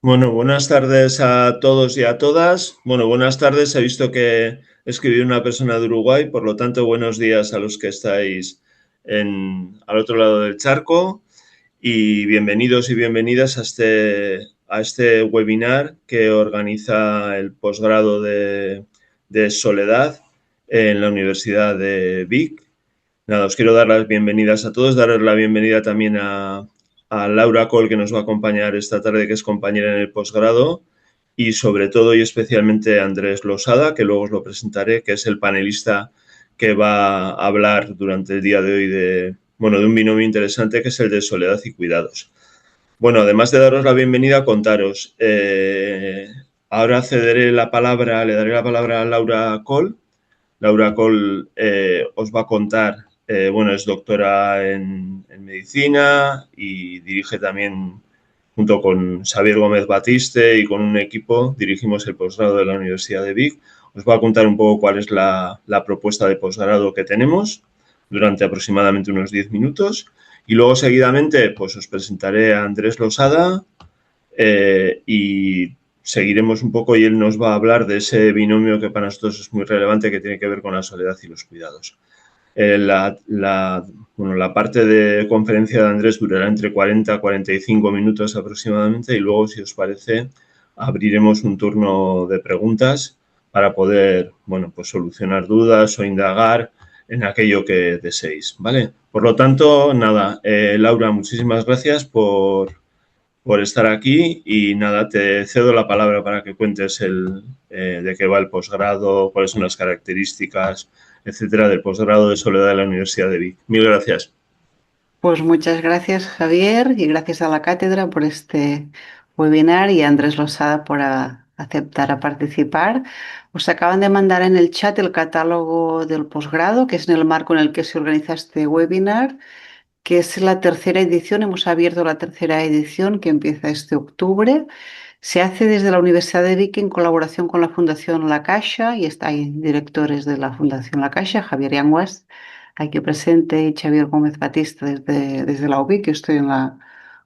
Bueno, buenas tardes a todos y a todas. Bueno, buenas tardes. He visto que escribió una persona de Uruguay, por lo tanto, buenos días a los que estáis al otro lado del charco y bienvenidos y bienvenidas a este webinar que organiza el posgrado de Soledad en la Universidad de Vic. Nada, os quiero dar las bienvenidas a todos, daros la bienvenida también a Laura Cole, que nos va a acompañar esta tarde, que es compañera en el posgrado, y sobre todo y especialmente a Andrés Losada, que luego os lo presentaré, que es el panelista que va a hablar durante el día de hoy de un binomio interesante, que es el de soledad y cuidados. Bueno, además de daros la bienvenida, contaros. Ahora le daré la palabra a Laura Cole. Laura Cole os va a contar, es doctora en medicina y dirige también, junto con Xavier Gómez Batiste y con un equipo, dirigimos el posgrado de la Universidad de Vic. Os va a contar un poco cuál es la propuesta de posgrado que tenemos durante aproximadamente unos 10 minutos. Y luego, seguidamente, pues os presentaré a Andrés Losada y seguiremos un poco y él nos va a hablar de ese binomio que para nosotros es muy relevante, que tiene que ver con la soledad y los cuidados. La parte de conferencia de Andrés durará entre 40 y 45 minutos aproximadamente y luego, si os parece, abriremos un turno de preguntas para poder, solucionar dudas o indagar en aquello que deseéis, ¿vale? Por lo tanto, nada, Laura, muchísimas gracias por estar aquí y nada, te cedo la palabra para que cuentes de qué va el posgrado, cuáles son las características, etcétera, del posgrado de Soledad de la Universidad de Vic. Mil gracias. Pues muchas gracias, Javier, y gracias a la cátedra por este webinar y a Andrés Losada por aceptar a participar. Os acaban de mandar en el chat el catálogo del posgrado, que es en el marco en el que se organiza este webinar, que es la tercera edición. Hemos abierto la tercera edición que empieza este octubre. Se hace desde la Universidad de Vic en colaboración con la Fundación La Caixa y hay directores de la Fundación La Caixa, Javier Yanguas, aquí presente, y Xavier Gómez Batista desde la UBIC, que estoy en la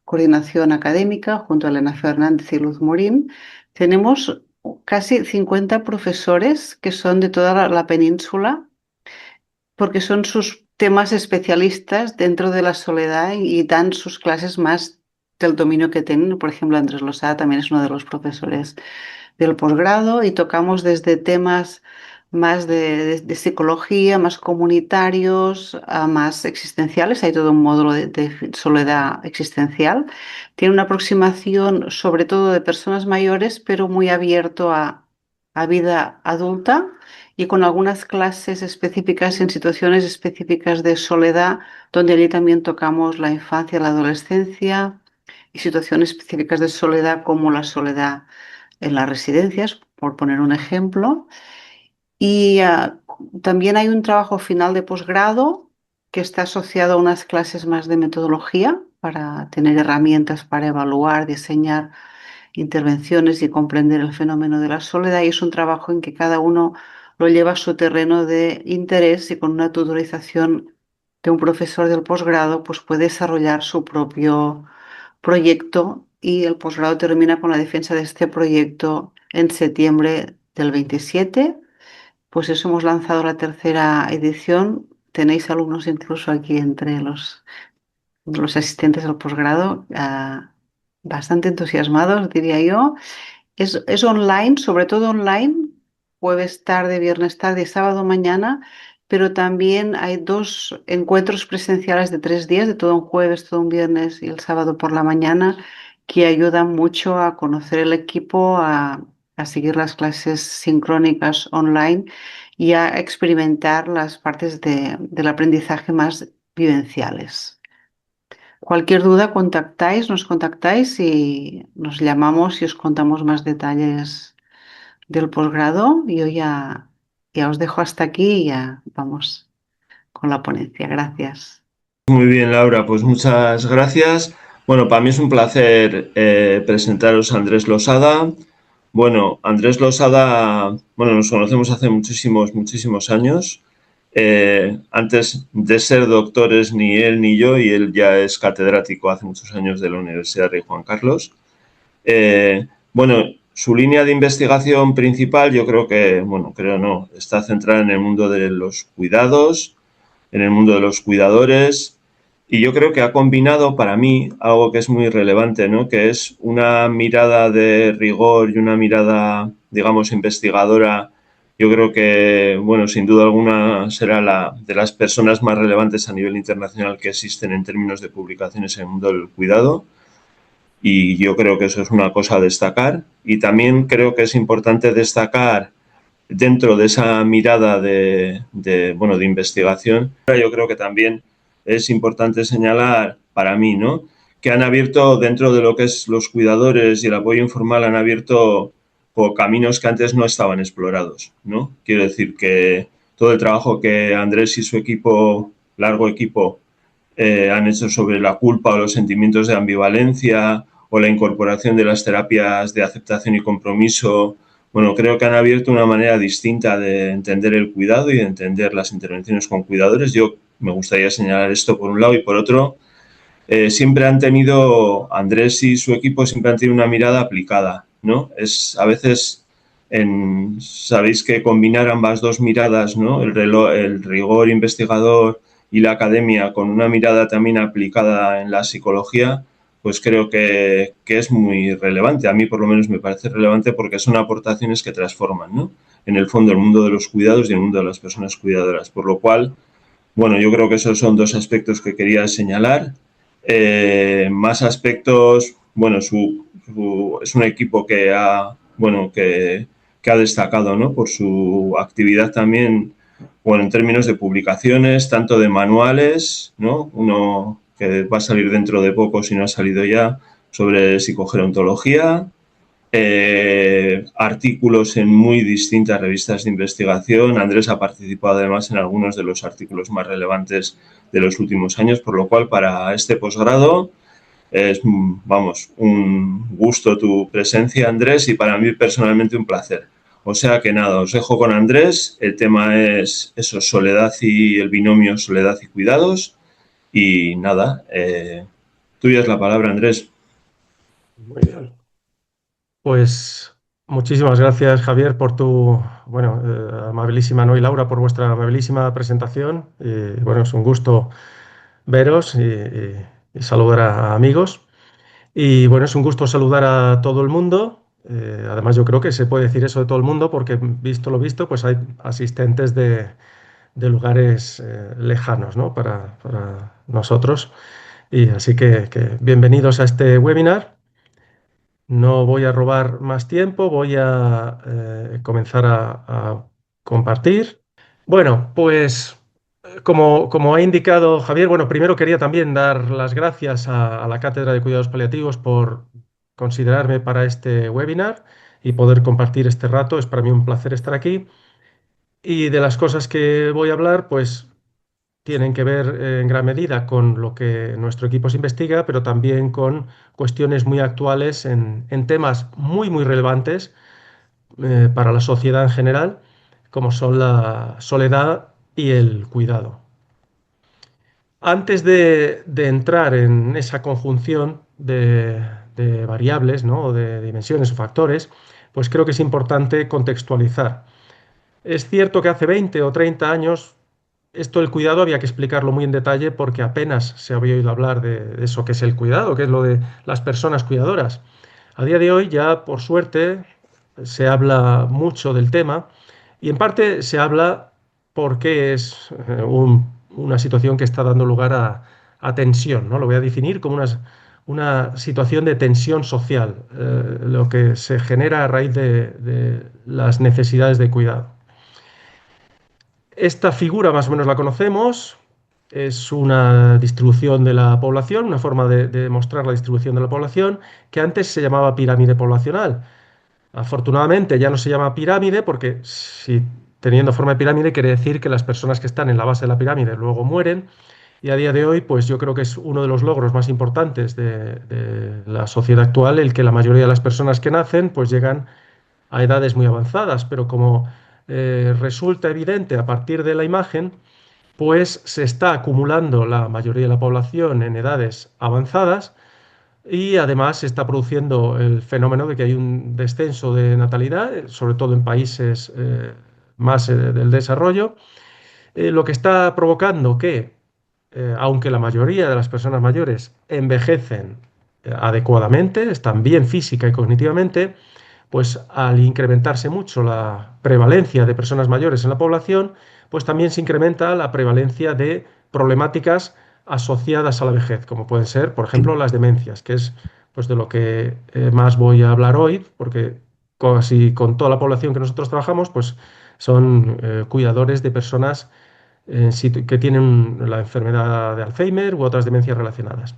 coordinación académica junto a Elena Fernández y Luz Morín. Tenemos casi 50 profesores que son de toda la península, porque son sus temas especialistas dentro de la soledad y dan sus clases más del dominio que tienen. Por ejemplo, Andrés Losada también es uno de los profesores del posgrado y tocamos desde temas más de psicología, más comunitarios, a más existenciales. Hay todo un módulo de soledad existencial. Tiene una aproximación sobre todo de personas mayores, pero muy abierto a vida adulta y con algunas clases específicas en situaciones específicas de soledad, donde allí también tocamos la infancia, la adolescencia y situaciones específicas de soledad como la soledad en las residencias, por poner un ejemplo. Y también hay un trabajo final de posgrado que está asociado a unas clases más de metodología para tener herramientas para evaluar, diseñar intervenciones y comprender el fenómeno de la soledad. Y es un trabajo en que cada uno lo lleva a su terreno de interés y con una tutorización de un profesor del posgrado, pues puede desarrollar su propio proyecto y el posgrado termina con la defensa de este proyecto en septiembre del 27. Pues eso, hemos lanzado la tercera edición. Tenéis alumnos incluso aquí entre los asistentes al posgrado, bastante entusiasmados, diría yo. Es online, sobre todo online, jueves tarde, viernes tarde y sábado mañana, pero también hay dos encuentros presenciales de 3 días, de todo un jueves, todo un viernes y el sábado por la mañana, que ayudan mucho a conocer el equipo, a seguir las clases sincrónicas online y a experimentar las partes del aprendizaje más vivenciales. Cualquier duda, nos contactáis y nos llamamos y os contamos más detalles del posgrado. Yo ya os dejo hasta aquí y ya vamos con la ponencia. Gracias. Muy bien, Laura, pues muchas gracias. Bueno, para mí es un placer presentaros a Andrés Losada. Bueno, Andrés Losada, nos conocemos hace muchísimos, muchísimos años. Antes de ser doctores ni él ni yo, y él ya es catedrático hace muchos años de la Universidad Rey Juan Carlos. Bueno, su línea de investigación principal yo creo que, bueno, creo no, está centrada en el mundo de los cuidados, en el mundo de los cuidadores, y yo creo que ha combinado para mí algo que es muy relevante, ¿no? Que es una mirada de rigor y una mirada, digamos, investigadora. Yo creo que, bueno, sin duda alguna será la de las personas más relevantes a nivel internacional que existen en términos de publicaciones en el mundo del cuidado. Y yo creo que eso es una cosa a destacar. Y también creo que es importante destacar dentro de esa mirada bueno, de investigación, yo creo que también es importante señalar para mí, ¿no? Que han abierto dentro de lo que es los cuidadores y el apoyo informal, han abierto caminos que antes no estaban explorados, ¿no? Quiero decir que todo el trabajo que Andrés y su equipo, largo equipo, han hecho sobre la culpa o los sentimientos de ambivalencia o la incorporación de las terapias de aceptación y compromiso. Bueno, creo que han abierto una manera distinta de entender el cuidado y de entender las intervenciones con cuidadores. Yo me gustaría señalar esto por un lado y por otro, siempre han tenido, Andrés y su equipo siempre han tenido una mirada aplicada, ¿no? Es a veces, sabéis que combinar ambas dos miradas, ¿no? El rigor investigador y la academia con una mirada también aplicada en la psicología, pues creo que es muy relevante. A mí por lo menos me parece relevante porque son aportaciones que transforman, ¿no? En el fondo el mundo de los cuidados y el mundo de las personas cuidadoras. Por lo cual, bueno, yo creo que esos son dos aspectos que quería señalar. Más aspectos, bueno, es un equipo que ha, bueno, que ha destacado, ¿no? Por su actividad también, bueno, en términos de publicaciones, tanto de manuales, ¿no? Uno que va a salir dentro de poco, si no ha salido ya, sobre psicogerontología, artículos en muy distintas revistas de investigación. Andrés ha participado además en algunos de los artículos más relevantes de los últimos años, por lo cual para este posgrado es, vamos, un gusto tu presencia, Andrés, y para mí personalmente un placer. O sea que nada, os dejo con Andrés. El tema es eso, soledad y el binomio soledad y cuidados. Y nada, tuya es la palabra, Andrés. Muy bien. Pues muchísimas gracias, Javier, por tu, bueno, amabilísima, ¿no? Y Laura, por vuestra amabilísima presentación. Bueno, es un gusto veros y saludar a amigos. Y bueno, es un gusto saludar a todo el mundo. Además, yo creo que se puede decir eso de todo el mundo porque, visto lo visto, pues hay asistentes de lugares lejanos, ¿no? Para nosotros. Y así que bienvenidos a este webinar. No voy a robar más tiempo, voy a comenzar a compartir. Bueno, pues como ha indicado Javier, bueno, primero quería también dar las gracias a la Cátedra de Cuidados Paliativos por considerarme para este webinar y poder compartir este rato. Es para mí un placer estar aquí. Y de las cosas que voy a hablar, pues tienen que ver en gran medida con lo que nuestro equipo se investiga, pero también con cuestiones muy actuales en temas muy relevantes para la sociedad en general, como son la soledad y el cuidado. Antes de entrar en esa conjunción de variables, ¿no? O de dimensiones o factores, pues creo que es importante contextualizar. Es cierto que hace 20 o 30 años esto del cuidado había que explicarlo muy en detalle porque apenas se había oído hablar de eso que es el cuidado, que es lo de las personas cuidadoras. A día de hoy ya, por suerte, se habla mucho del tema y en parte se habla porque es una situación que está dando lugar a tensión, ¿no? Lo voy a definir como una situación de tensión social, lo que se genera a raíz de las necesidades de cuidado. Esta figura más o menos la conocemos, es una distribución de la población, una forma de mostrar la distribución de la población que antes se llamaba pirámide poblacional. Afortunadamente ya no se llama pirámide porque si teniendo forma de pirámide quiere decir que las personas que están en la base de la pirámide luego mueren y a día de hoy pues yo creo que es uno de los logros más importantes de la sociedad actual el que la mayoría de las personas que nacen pues llegan a edades muy avanzadas, pero como resulta evidente a partir de la imagen, pues se está acumulando la mayoría de la población en edades avanzadas, y además se está produciendo el fenómeno de que hay un descenso de natalidad, sobre todo en países más del desarrollo, lo que está provocando que, aunque la mayoría de las personas mayores envejecen adecuadamente, están bien física y cognitivamente, pues al incrementarse mucho la prevalencia de personas mayores en la población, pues también se incrementa la prevalencia de problemáticas asociadas a la vejez, como pueden ser, por ejemplo, las demencias, que es pues de lo que más voy a hablar hoy, porque casi con toda la población que nosotros trabajamos, pues son cuidadores de personas que tienen la enfermedad de Alzheimer u otras demencias relacionadas.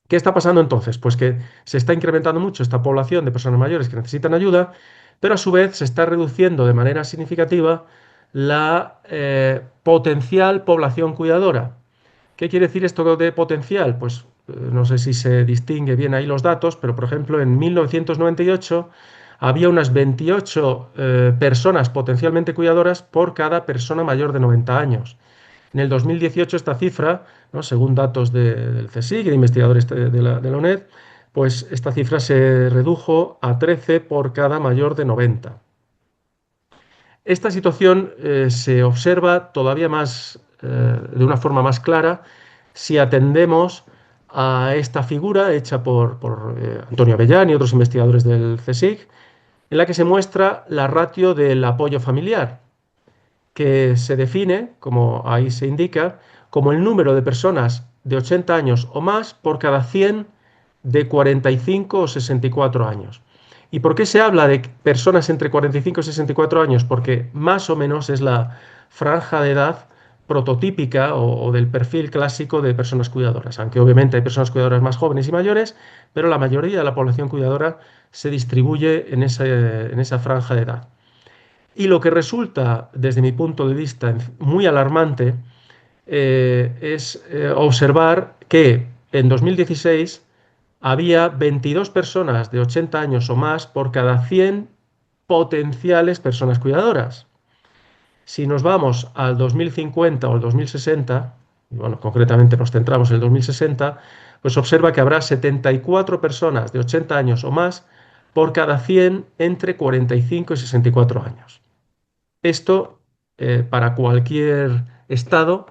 ¿Qué está pasando entonces? Pues que se está incrementando mucho esta población de personas mayores que necesitan ayuda, pero a su vez se está reduciendo de manera significativa la potencial población cuidadora. ¿Qué quiere decir esto de potencial? Pues no sé si se distingue bien ahí los datos, pero por ejemplo en 1998 había unas 28 personas potencialmente cuidadoras por cada persona mayor de 90 años. En el 2018 esta cifra, ¿no?, según datos del CSIC y de investigadores de la UNED, pues esta cifra se redujo a 13 por cada mayor de 90. Esta situación se observa todavía más, de una forma más clara, si atendemos a esta figura hecha por Antonio Avellán y otros investigadores del CSIC, en la que se muestra la ratio del apoyo familiar, que se define, como ahí se indica, como el número de personas de 80 años o más por cada 100 de 45 o 64 años. ¿Y por qué se habla de personas entre 45 y 64 años? Porque más o menos es la franja de edad prototípica o del perfil clásico de personas cuidadoras, aunque obviamente hay personas cuidadoras más jóvenes y mayores, pero la mayoría de la población cuidadora se distribuye en esa franja de edad. Y lo que resulta, desde mi punto de vista, muy alarmante es observar que en 2016 había 22 personas de 80 años o más por cada 100 potenciales personas cuidadoras. Si nos vamos al 2050 o al 2060, y bueno, concretamente nos centramos en el 2060, pues observa que habrá 74 personas de 80 años o más por cada 100 entre 45 y 64 años. Esto, para cualquier Estado,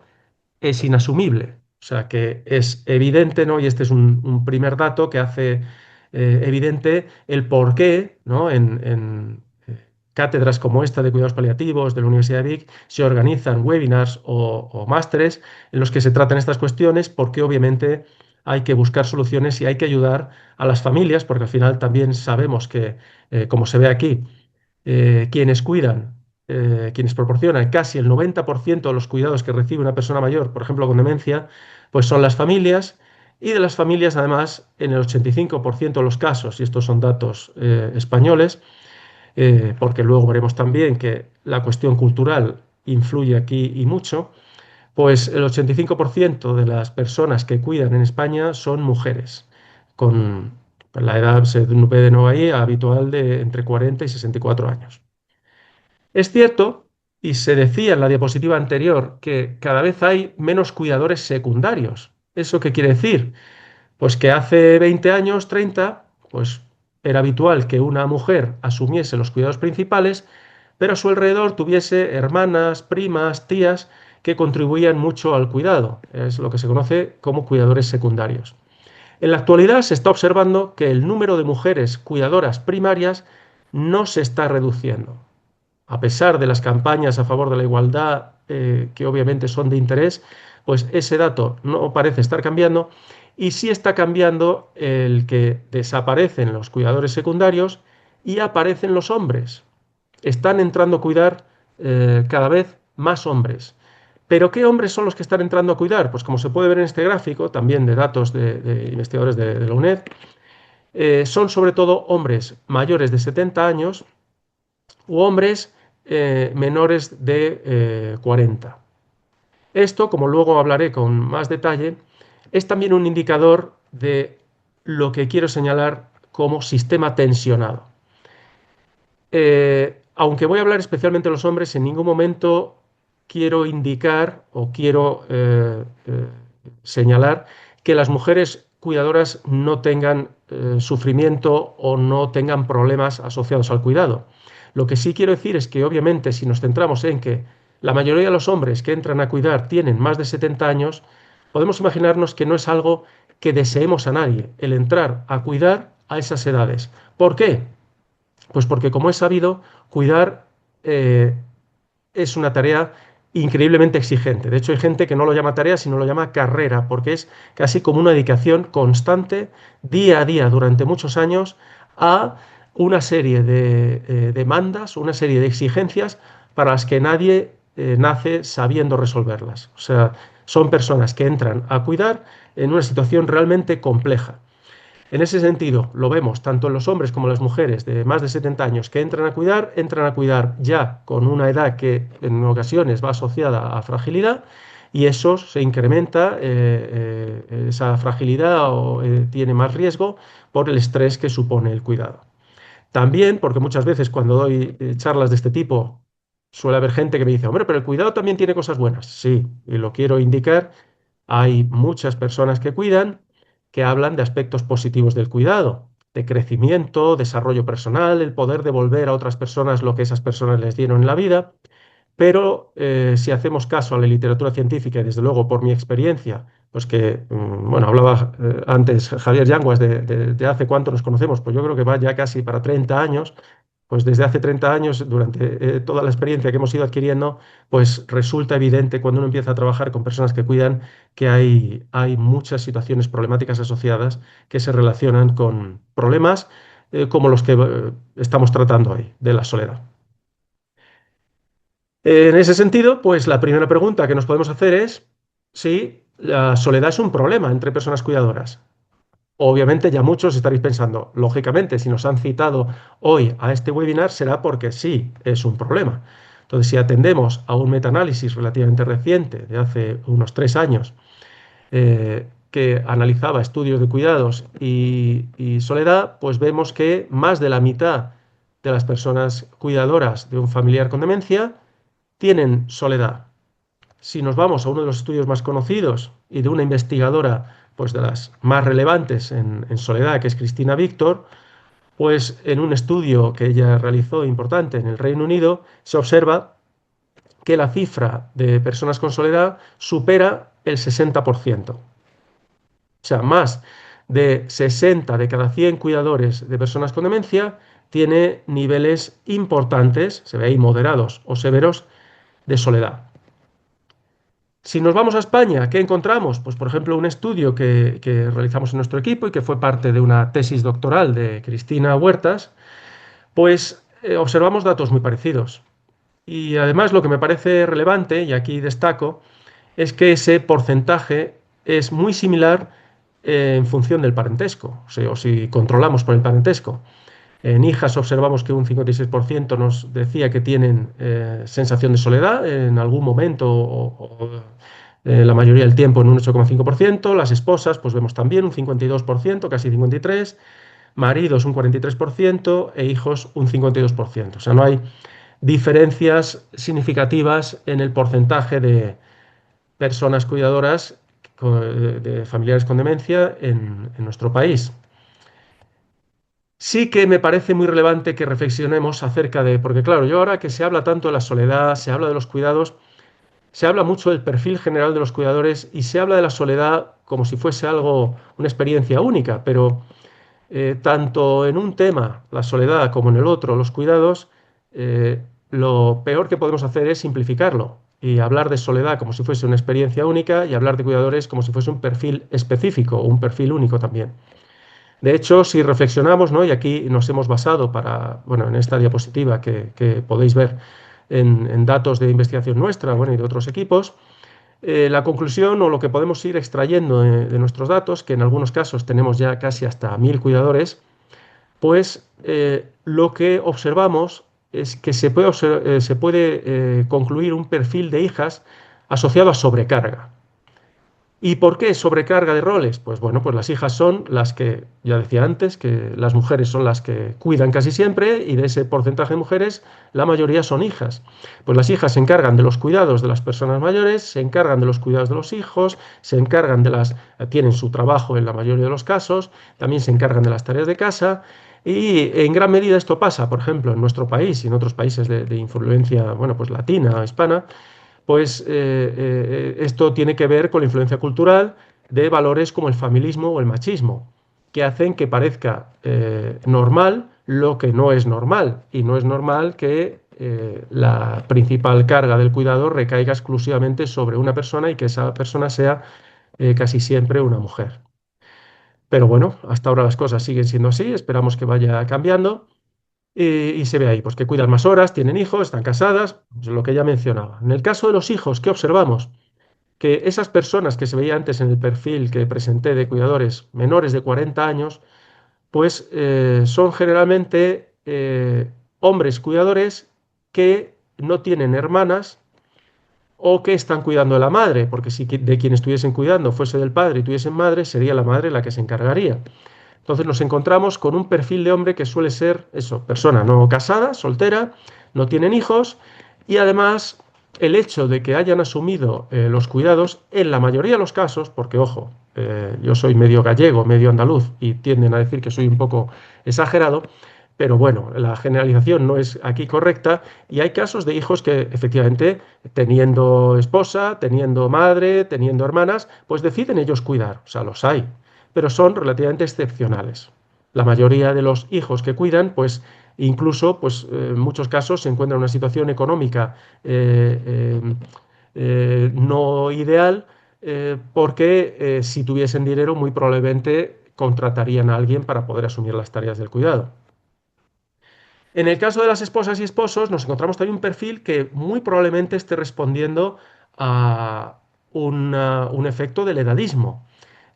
es inasumible. O sea que es evidente, ¿no? Y este es un primer dato que hace evidente el por qué, ¿no?, en cátedras como esta de cuidados paliativos de la Universidad de Vic se organizan webinars o másteres en los que se tratan estas cuestiones, porque obviamente hay que buscar soluciones y hay que ayudar a las familias, porque al final también sabemos que, como se ve aquí, quienes cuidan, quienes proporcionan casi el 90% de los cuidados que recibe una persona mayor, por ejemplo, con demencia, pues son las familias, y de las familias, además, en el 85% de los casos, y estos son datos españoles, porque luego veremos también que la cuestión cultural influye aquí y mucho, pues el 85% de las personas que cuidan en España son mujeres, con la edad, se ve de nuevo ahí, habitual de entre 40 y 64 años. Es cierto, y se decía en la diapositiva anterior, que cada vez hay menos cuidadores secundarios. ¿Eso qué quiere decir? Pues que hace 20 años, 30, pues era habitual que una mujer asumiese los cuidados principales, pero a su alrededor tuviese hermanas, primas, tías que contribuían mucho al cuidado. Es lo que se conoce como cuidadores secundarios. En la actualidad se está observando que el número de mujeres cuidadoras primarias no se está reduciendo. A pesar de las campañas a favor de la igualdad, que obviamente son de interés, pues ese dato no parece estar cambiando, y sí está cambiando el que desaparecen los cuidadores secundarios y aparecen los hombres. Están entrando a cuidar cada vez más hombres. ¿Pero qué hombres son los que están entrando a cuidar? Pues como se puede ver en este gráfico, también de datos de investigadores de la UNED, son sobre todo hombres mayores de 70 años u hombres menores de 40. Esto, como luego hablaré con más detalle, es también un indicador de lo que quiero señalar como sistema tensionado. Aunque voy a hablar especialmente de los hombres, en ningún momento quiero indicar o quiero señalar que las mujeres cuidadoras no tengan sufrimiento o no tengan problemas asociados al cuidado. Lo que sí quiero decir es que obviamente si nos centramos en que la mayoría de los hombres que entran a cuidar tienen más de 70 años, podemos imaginarnos que no es algo que deseemos a nadie, el entrar a cuidar a esas edades. ¿Por qué? Pues porque, como es sabido, cuidar es una tarea increíblemente exigente. De hecho, hay gente que no lo llama tarea, sino lo llama carrera, porque es casi como una dedicación constante, día a día, durante muchos años, a una serie de demandas, una serie de exigencias para las que nadie nace sabiendo resolverlas. O sea, son personas que entran a cuidar en una situación realmente compleja. En ese sentido, lo vemos tanto en los hombres como en las mujeres de más de 70 años que entran a cuidar ya con una edad que en ocasiones va asociada a fragilidad y eso se incrementa, esa fragilidad o tiene más riesgo por el estrés que supone el cuidado. También, porque muchas veces cuando doy charlas de este tipo, suele haber gente que me dice, hombre, pero el cuidado también tiene cosas buenas. Sí, y lo quiero indicar, hay muchas personas que cuidan que hablan de aspectos positivos del cuidado, de crecimiento, desarrollo personal, el poder devolver a otras personas lo que esas personas les dieron en la vida. Pero si hacemos caso a la literatura científica y desde luego por mi experiencia, pues que, bueno, hablaba antes Javier Yanguas de hace cuánto nos conocemos, pues yo creo que va ya casi para 30 años, pues desde hace 30 años, durante toda la experiencia que hemos ido adquiriendo, pues resulta evidente cuando uno empieza a trabajar con personas que cuidan que hay muchas situaciones problemáticas asociadas que se relacionan con problemas como los que estamos tratando hoy, de la soledad. En ese sentido, pues la primera pregunta que nos podemos hacer es si la soledad es un problema entre personas cuidadoras. Obviamente ya muchos estaréis pensando, lógicamente, si nos han citado hoy a este webinar será porque sí es un problema. Entonces, si atendemos a un metaanálisis relativamente reciente, de hace unos 3 años, que analizaba estudios de cuidados y soledad, pues vemos que más de la mitad de las personas cuidadoras de un familiar con demencia tienen soledad. Si nos vamos a uno de los estudios más conocidos y de una investigadora pues de las más relevantes en soledad, que es Cristina Víctor, pues en un estudio que ella realizó importante en el Reino Unido, se observa que la cifra de personas con soledad supera el 60%. O sea, más de 60 de cada 100 cuidadores de personas con demencia tiene niveles importantes, se ve ahí moderados o severos, de soledad. Si nos vamos a España, ¿qué encontramos? Pues, por ejemplo, un estudio que realizamos en nuestro equipo y que fue parte de una tesis doctoral de Cristina Huertas, pues observamos datos muy parecidos. Y además lo que me parece relevante, y aquí destaco, es que ese porcentaje es muy similar en función del parentesco, o si controlamos por el parentesco. En hijas observamos que un 56% nos decía que tienen sensación de soledad en algún momento la mayoría del tiempo en un 8,5%. Las esposas, pues vemos también un 52%, casi 53%. Maridos un 43% e hijos un 52%. O sea, no hay diferencias significativas en el porcentaje de personas cuidadoras de familiares con demencia en nuestro país. Sí que me parece muy relevante que reflexionemos acerca de, porque claro, yo ahora que se habla tanto de la soledad, se habla de los cuidados, se habla mucho del perfil general de los cuidadores y se habla de la soledad como si fuese algo, una experiencia única, pero tanto en un tema, la soledad, como en el otro, los cuidados, lo peor que podemos hacer es simplificarlo y hablar de soledad como si fuese una experiencia única y hablar de cuidadores como si fuese un perfil específico o un perfil único también. De hecho, si reflexionamos, ¿no? Y aquí nos hemos basado para, bueno, en esta diapositiva que podéis ver en datos de investigación nuestra, bueno, y de otros equipos, la conclusión o lo que podemos ir extrayendo de nuestros datos, que en algunos casos tenemos ya casi hasta 1000 cuidadores, pues lo que observamos es que se puede concluir un perfil de hijas asociado a sobrecarga. ¿Y por qué sobrecarga de roles? Pues bueno, pues las hijas son las que, ya decía antes, que las mujeres son las que cuidan casi siempre y de ese porcentaje de mujeres, la mayoría son hijas. Pues las hijas se encargan de los cuidados de las personas mayores, se encargan de los cuidados de los hijos, se encargan de tienen su trabajo en la mayoría de los casos, también se encargan de las tareas de casa y en gran medida esto pasa, por ejemplo, en nuestro país y en otros países de influencia, bueno, pues latina, hispana, pues esto tiene que ver con la influencia cultural de valores como el familismo o el machismo, que hacen que parezca normal lo que no es normal. Y no es normal que la principal carga del cuidado recaiga exclusivamente sobre una persona y que esa persona sea casi siempre una mujer. Pero bueno, hasta ahora las cosas siguen siendo así, esperamos que vaya cambiando. Y se ve ahí, pues que cuidan más horas, tienen hijos, están casadas, pues lo que ya mencionaba. En el caso de los hijos, ¿qué observamos? Que esas personas que se veía antes en el perfil que presenté de cuidadores menores de 40 años, pues son generalmente hombres cuidadores que no tienen hermanas o que están cuidando de la madre, porque si de quien estuviesen cuidando fuese del padre y tuviesen madre, sería la madre la que se encargaría. Entonces nos encontramos con un perfil de hombre que suele ser eso, persona no casada, soltera, no tienen hijos y además el hecho de que hayan asumido los cuidados en la mayoría de los casos, porque ojo, yo soy medio gallego, medio andaluz y tienden a decir que soy un poco exagerado, pero bueno, la generalización no es aquí correcta y hay casos de hijos que efectivamente teniendo esposa, teniendo madre, teniendo hermanas, pues deciden ellos cuidar, o sea, los hay, pero son relativamente excepcionales. La mayoría de los hijos que cuidan, pues incluso, pues en muchos casos se encuentran en una situación económica no ideal, porque si tuviesen dinero, muy probablemente contratarían a alguien para poder asumir las tareas del cuidado. En el caso de las esposas y esposos, nos encontramos también un perfil que muy probablemente esté respondiendo a un efecto del edadismo.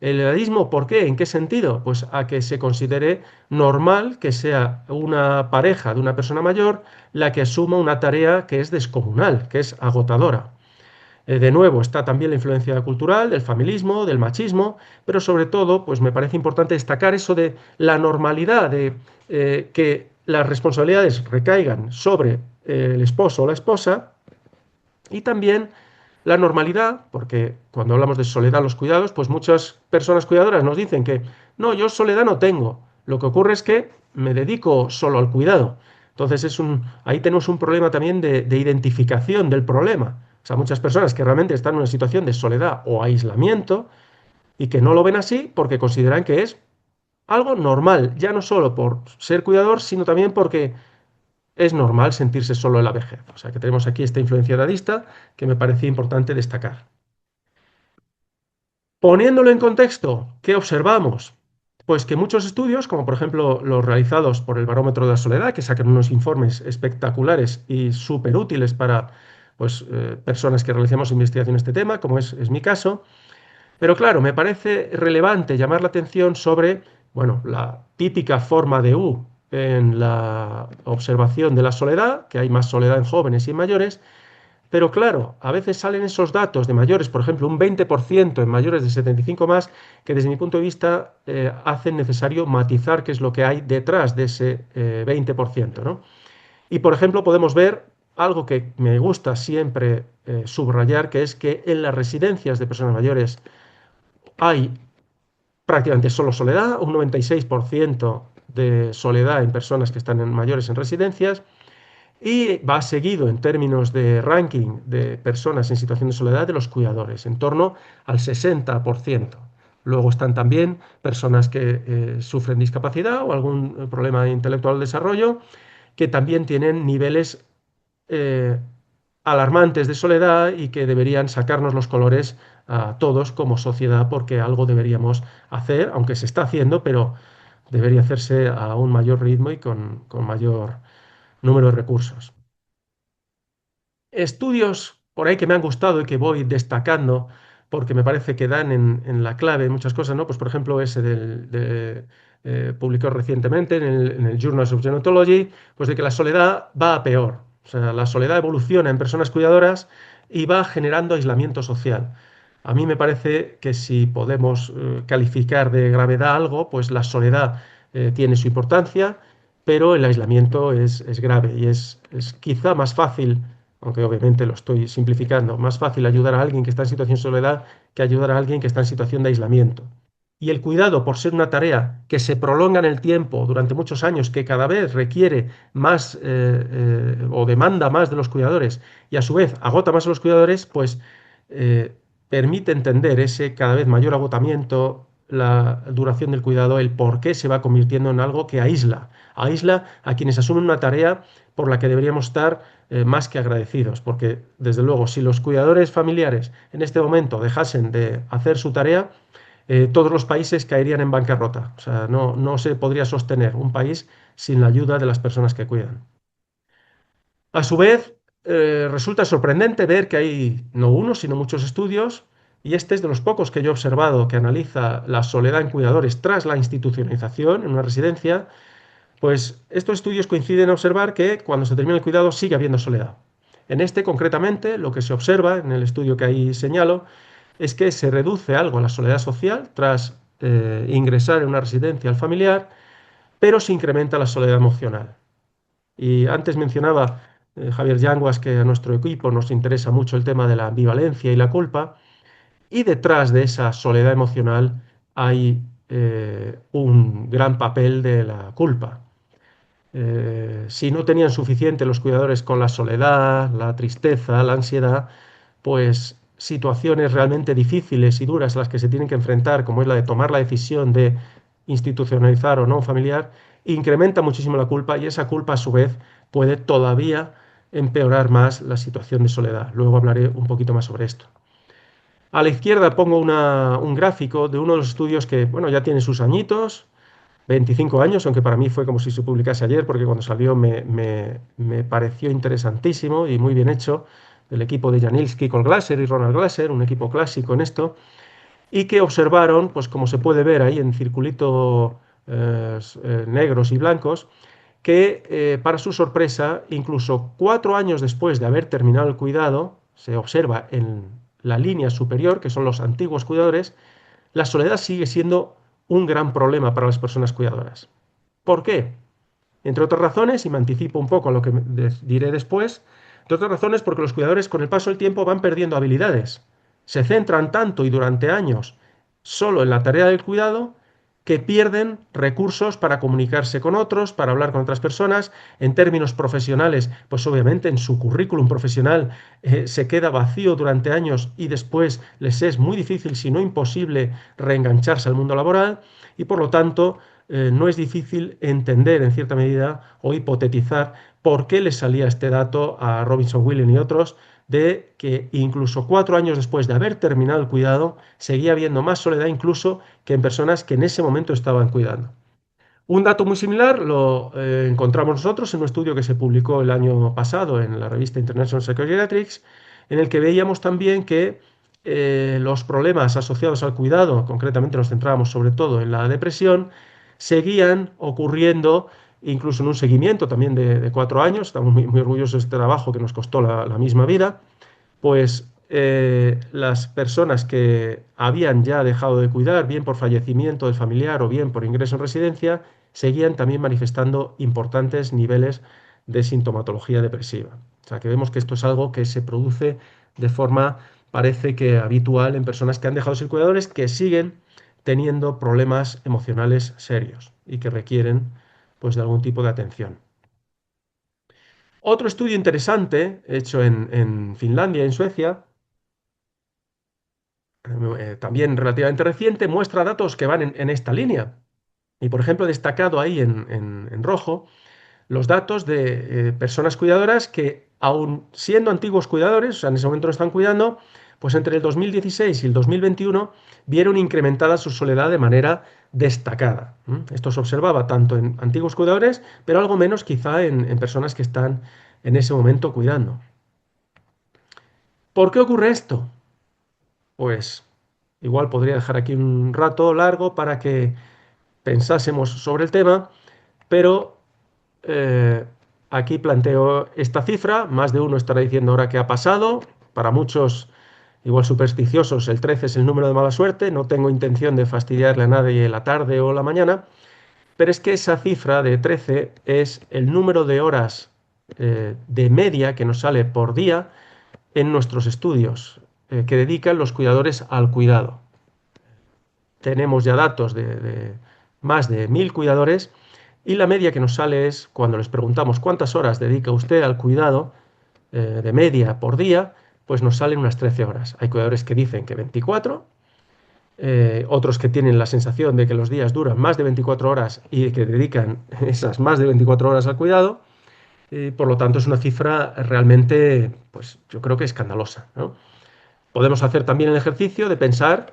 ¿El edadismo por qué? ¿En qué sentido? Pues a que se considere normal que sea una pareja de una persona mayor la que asuma una tarea que es descomunal, que es agotadora. De nuevo, está también la influencia cultural, del familismo, del machismo, pero sobre todo, pues me parece importante destacar eso de la normalidad, de que las responsabilidades recaigan sobre el esposo o la esposa y también la normalidad, porque cuando hablamos de soledad, los cuidados, pues muchas personas cuidadoras nos dicen que no, yo soledad no tengo. Lo que ocurre es que me dedico solo al cuidado. Entonces ahí tenemos un problema también de identificación del problema. O sea, muchas personas que realmente están en una situación de soledad o aislamiento y que no lo ven así porque consideran que es algo normal, ya no solo por ser cuidador, sino también porque es normal sentirse solo en la vejez. O sea que tenemos aquí esta influencia dadista que me parecía importante destacar. Poniéndolo en contexto, ¿qué observamos? Pues que muchos estudios, como por ejemplo los realizados por el Barómetro de la Soledad, que sacan unos informes espectaculares y súper útiles para pues, personas que realicemos investigación en este tema, como es mi caso, pero claro, me parece relevante llamar la atención sobre, bueno, la típica forma de U en la observación de la soledad, que hay más soledad en jóvenes y en mayores, pero claro, a veces salen esos datos de mayores, por ejemplo, un 20% en mayores de 75 más, que desde mi punto de vista hacen necesario matizar qué es lo que hay detrás de ese 20%, ¿no? Y por ejemplo, podemos ver algo que me gusta siempre subrayar, que es que en las residencias de personas mayores hay prácticamente solo soledad, un 96% de soledad en personas que están mayores en residencias, y va seguido en términos de ranking de personas en situación de soledad de los cuidadores, en torno al 60%. Luego están también personas que sufren discapacidad o algún problema intelectual de desarrollo, que también tienen niveles eh, alarmantes de soledad y que deberían sacarnos los colores a todos como sociedad porque algo deberíamos hacer, aunque se está haciendo, pero debería hacerse a un mayor ritmo y con mayor número de recursos. Estudios por ahí que me han gustado y que voy destacando porque me parece que dan en la clave muchas cosas, ¿no? Pues por ejemplo ese publicado recientemente en el Journal of Gerontology, pues de que la soledad va a peor. O sea, la soledad evoluciona en personas cuidadoras y va generando aislamiento social. A mí me parece que si podemos calificar de gravedad algo, pues la soledad tiene su importancia, pero el aislamiento es grave y es quizá más fácil, aunque obviamente lo estoy simplificando, más fácil ayudar a alguien que está en situación de soledad que ayudar a alguien que está en situación de aislamiento. Y el cuidado, por ser una tarea que se prolonga en el tiempo durante muchos años, que cada vez requiere más o demanda más de los cuidadores y a su vez agota más a los cuidadores, pues eh, permite entender ese cada vez mayor agotamiento, la duración del cuidado, el por qué se va convirtiendo en algo que aísla a quienes asumen una tarea por la que deberíamos estar más que agradecidos, porque desde luego si los cuidadores familiares en este momento dejasen de hacer su tarea, todos los países caerían en bancarrota. O sea, no se podría sostener un país sin la ayuda de las personas que cuidan. A su vez, resulta sorprendente ver que hay no uno, sino muchos estudios, y este es de los pocos que yo he observado que analiza la soledad en cuidadores tras la institucionalización en una residencia, pues estos estudios coinciden en observar que cuando se termina el cuidado sigue habiendo soledad. En este, concretamente, lo que se observa en el estudio que ahí señalo es que se reduce algo la soledad social tras ingresar en una residencia al familiar, pero se incrementa la soledad emocional. Y antes mencionaba Javier Yanguas que a nuestro equipo nos interesa mucho el tema de la ambivalencia y la culpa, y detrás de esa soledad emocional hay un gran papel de la culpa. Si no tenían suficiente los cuidadores con la soledad, la tristeza, la ansiedad, pues situaciones realmente difíciles y duras a las que se tienen que enfrentar, como es la de tomar la decisión de institucionalizar o no un familiar, incrementa muchísimo la culpa y esa culpa a su vez puede todavía empeorar más la situación de soledad. Luego hablaré un poquito más sobre esto. A la izquierda pongo un gráfico de uno de los estudios que, bueno, ya tiene sus añitos, 25 años, aunque para mí fue como si se publicase ayer, porque cuando salió me pareció interesantísimo y muy bien hecho, del equipo de Janicki, Glaser y Ronald Glaser, un equipo clásico en esto, y que observaron, pues como se puede ver ahí en circulitos negros y blancos, que para su sorpresa, incluso 4 años después de haber terminado el cuidado, se observa en la línea superior, que son los antiguos cuidadores, la soledad sigue siendo un gran problema para las personas cuidadoras. ¿Por qué? Entre otras razones, y me anticipo un poco a lo que diré después, entre otras razones porque los cuidadores con el paso del tiempo van perdiendo habilidades. Se centran tanto y durante años solo en la tarea del cuidado que pierden recursos para comunicarse con otros, para hablar con otras personas. En términos profesionales, pues obviamente en su currículum profesional se queda vacío durante años y después les es muy difícil, si no imposible, reengancharse al mundo laboral y por lo tanto no es difícil entender en cierta medida o hipotetizar por qué les salía este dato a Robinson Williams y otros de que incluso 4 años después de haber terminado el cuidado seguía habiendo más soledad incluso que en personas que en ese momento estaban cuidando. Un dato muy similar lo encontramos nosotros en un estudio que se publicó el año pasado en la revista International Psychogeriatrics, en el que veíamos también que los problemas asociados al cuidado, concretamente nos centrábamos sobre todo en la depresión, seguían ocurriendo incluso en un seguimiento también de 4 años. Estamos muy orgullosos de este trabajo que nos costó la misma vida. Pues las personas que habían ya dejado de cuidar, bien por fallecimiento del familiar o bien por ingreso en residencia, seguían también manifestando importantes niveles de sintomatología depresiva. O sea que vemos que esto es algo que se produce de forma, parece que habitual en personas que han dejado de ser cuidadores, que siguen teniendo problemas emocionales serios y que requieren pues de algún tipo de atención. Otro estudio interesante hecho en Finlandia y en Suecia, también relativamente reciente, muestra datos que van en esta línea. Y por ejemplo, destacado ahí en rojo, los datos de personas cuidadoras que, aun siendo antiguos cuidadores, o sea, en ese momento no están cuidando, pues entre el 2016 y el 2021 vieron incrementada su soledad de manera destacada. Esto se observaba tanto en antiguos cuidadores, pero algo menos quizá en personas que están en ese momento cuidando. ¿Por qué ocurre esto? Pues igual podría dejar aquí un rato largo para que pensásemos sobre el tema, pero aquí planteo esta cifra. Más de uno estará diciendo ahora qué ha pasado. Para muchos igual supersticiosos, el 13 es el número de mala suerte, no tengo intención de fastidiarle a nadie la tarde o la mañana, pero es que esa cifra de 13 es el número de horas de media que nos sale por día en nuestros estudios que dedican los cuidadores al cuidado. Tenemos ya datos de más de 1000 cuidadores y la media que nos sale es, cuando les preguntamos cuántas horas dedica usted al cuidado de media por día, pues nos salen unas 13 horas. Hay cuidadores que dicen que 24, otros que tienen la sensación de que los días duran más de 24 horas y que dedican esas más de 24 horas al cuidado. Por lo tanto, es una cifra realmente, pues yo creo que escandalosa, ¿no? Podemos hacer también el ejercicio de pensar,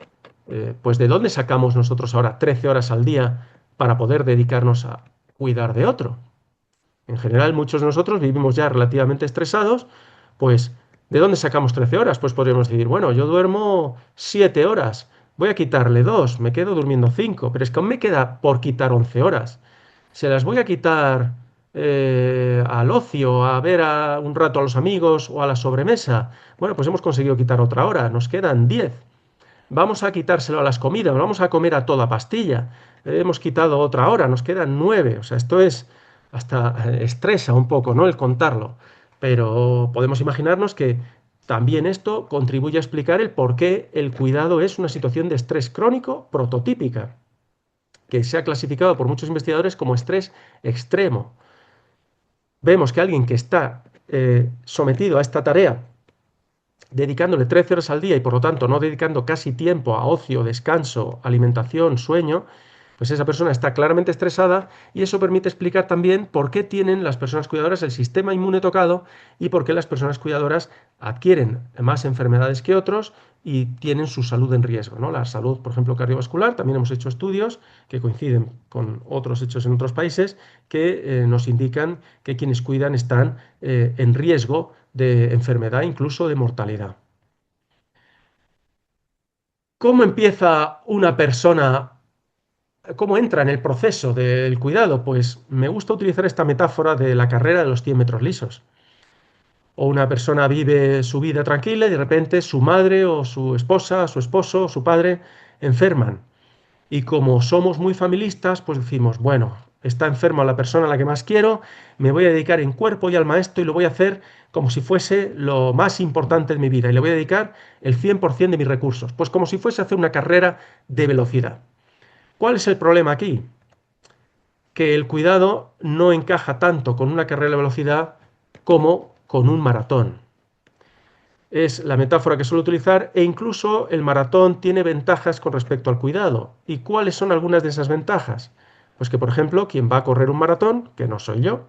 pues de dónde sacamos nosotros ahora 13 horas al día para poder dedicarnos a cuidar de otro. En general, muchos de nosotros vivimos ya relativamente estresados, pues ¿de dónde sacamos 13 horas? Pues podríamos decir, bueno, yo duermo 7 horas, voy a quitarle 2, me quedo durmiendo 5, pero es que aún me queda por quitar 11 horas. Se las voy a quitar al ocio, a ver un rato a los amigos o a la sobremesa. Bueno, pues hemos conseguido quitar otra hora, nos quedan 10. Vamos a quitárselo a las comidas, vamos a comer a toda pastilla. Hemos quitado otra hora, nos quedan 9. O sea, esto es hasta estresa un poco, ¿no? El contarlo. Pero podemos imaginarnos que también esto contribuye a explicar el por qué el cuidado es una situación de estrés crónico prototípica, que se ha clasificado por muchos investigadores como estrés extremo. Vemos que alguien que está sometido a esta tarea, dedicándole 13 horas al día y por lo tanto no dedicando casi tiempo a ocio, descanso, alimentación, sueño, pues esa persona está claramente estresada y eso permite explicar también por qué tienen las personas cuidadoras el sistema inmune tocado y por qué las personas cuidadoras adquieren más enfermedades que otros y tienen su salud en riesgo, ¿no? La salud, por ejemplo, cardiovascular, también hemos hecho estudios que coinciden con otros hechos en otros países que nos indican que quienes cuidan están en riesgo de enfermedad, incluso de mortalidad. ¿Cómo empieza una persona? ¿Cómo entra en el proceso del cuidado? Pues me gusta utilizar esta metáfora de la carrera de los 100 metros lisos. O una persona vive su vida tranquila y de repente su madre o su esposa, su esposo o su padre enferman. Y como somos muy familistas, pues decimos, bueno, está enferma la persona a la que más quiero, me voy a dedicar en cuerpo y alma a esto y lo voy a hacer como si fuese lo más importante de mi vida y le voy a dedicar el 100% de mis recursos, pues como si fuese a hacer una carrera de velocidad. ¿Cuál es el problema aquí? Que el cuidado no encaja tanto con una carrera de velocidad como con un maratón. Es la metáfora que suelo utilizar e incluso el maratón tiene ventajas con respecto al cuidado. ¿Y cuáles son algunas de esas ventajas? Pues que, por ejemplo, quien va a correr un maratón, que no soy yo,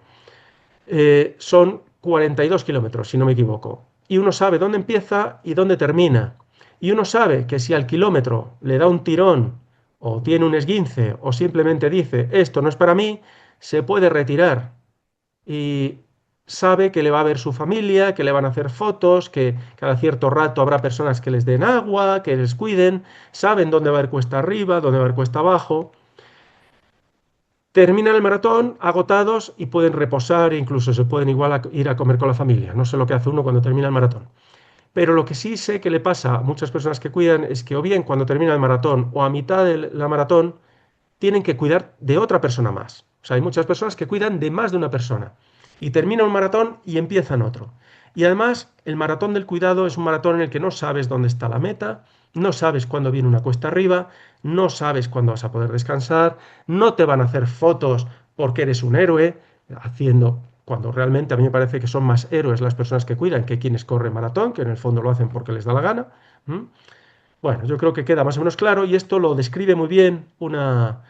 son 42 kilómetros, si no me equivoco. Y uno sabe dónde empieza y dónde termina. Y uno sabe que si al kilómetro le da un tirón o tiene un esguince o simplemente dice esto no es para mí, se puede retirar y sabe que le va a ver su familia, que le van a hacer fotos, que cada cierto rato habrá personas que les den agua, que les cuiden, saben dónde va a haber cuesta arriba, dónde va a haber cuesta abajo. Terminan el maratón agotados y pueden reposar, e incluso se pueden igual ir a comer con la familia. No sé lo que hace uno cuando termina el maratón. Pero lo que sí sé que le pasa a muchas personas que cuidan es que o bien cuando termina el maratón o a mitad de la maratón tienen que cuidar de otra persona más. O sea, hay muchas personas que cuidan de más de una persona. Y termina un maratón y empiezan otro. Y además, el maratón del cuidado es un maratón en el que no sabes dónde está la meta, no sabes cuándo viene una cuesta arriba, no sabes cuándo vas a poder descansar, no te van a hacer fotos porque eres un héroe, haciendo, cuando realmente a mí me parece que son más héroes las personas que cuidan que quienes corren maratón, que en el fondo lo hacen porque les da la gana. ¿Mm? Bueno, yo creo que queda más o menos claro y esto lo describe muy bien una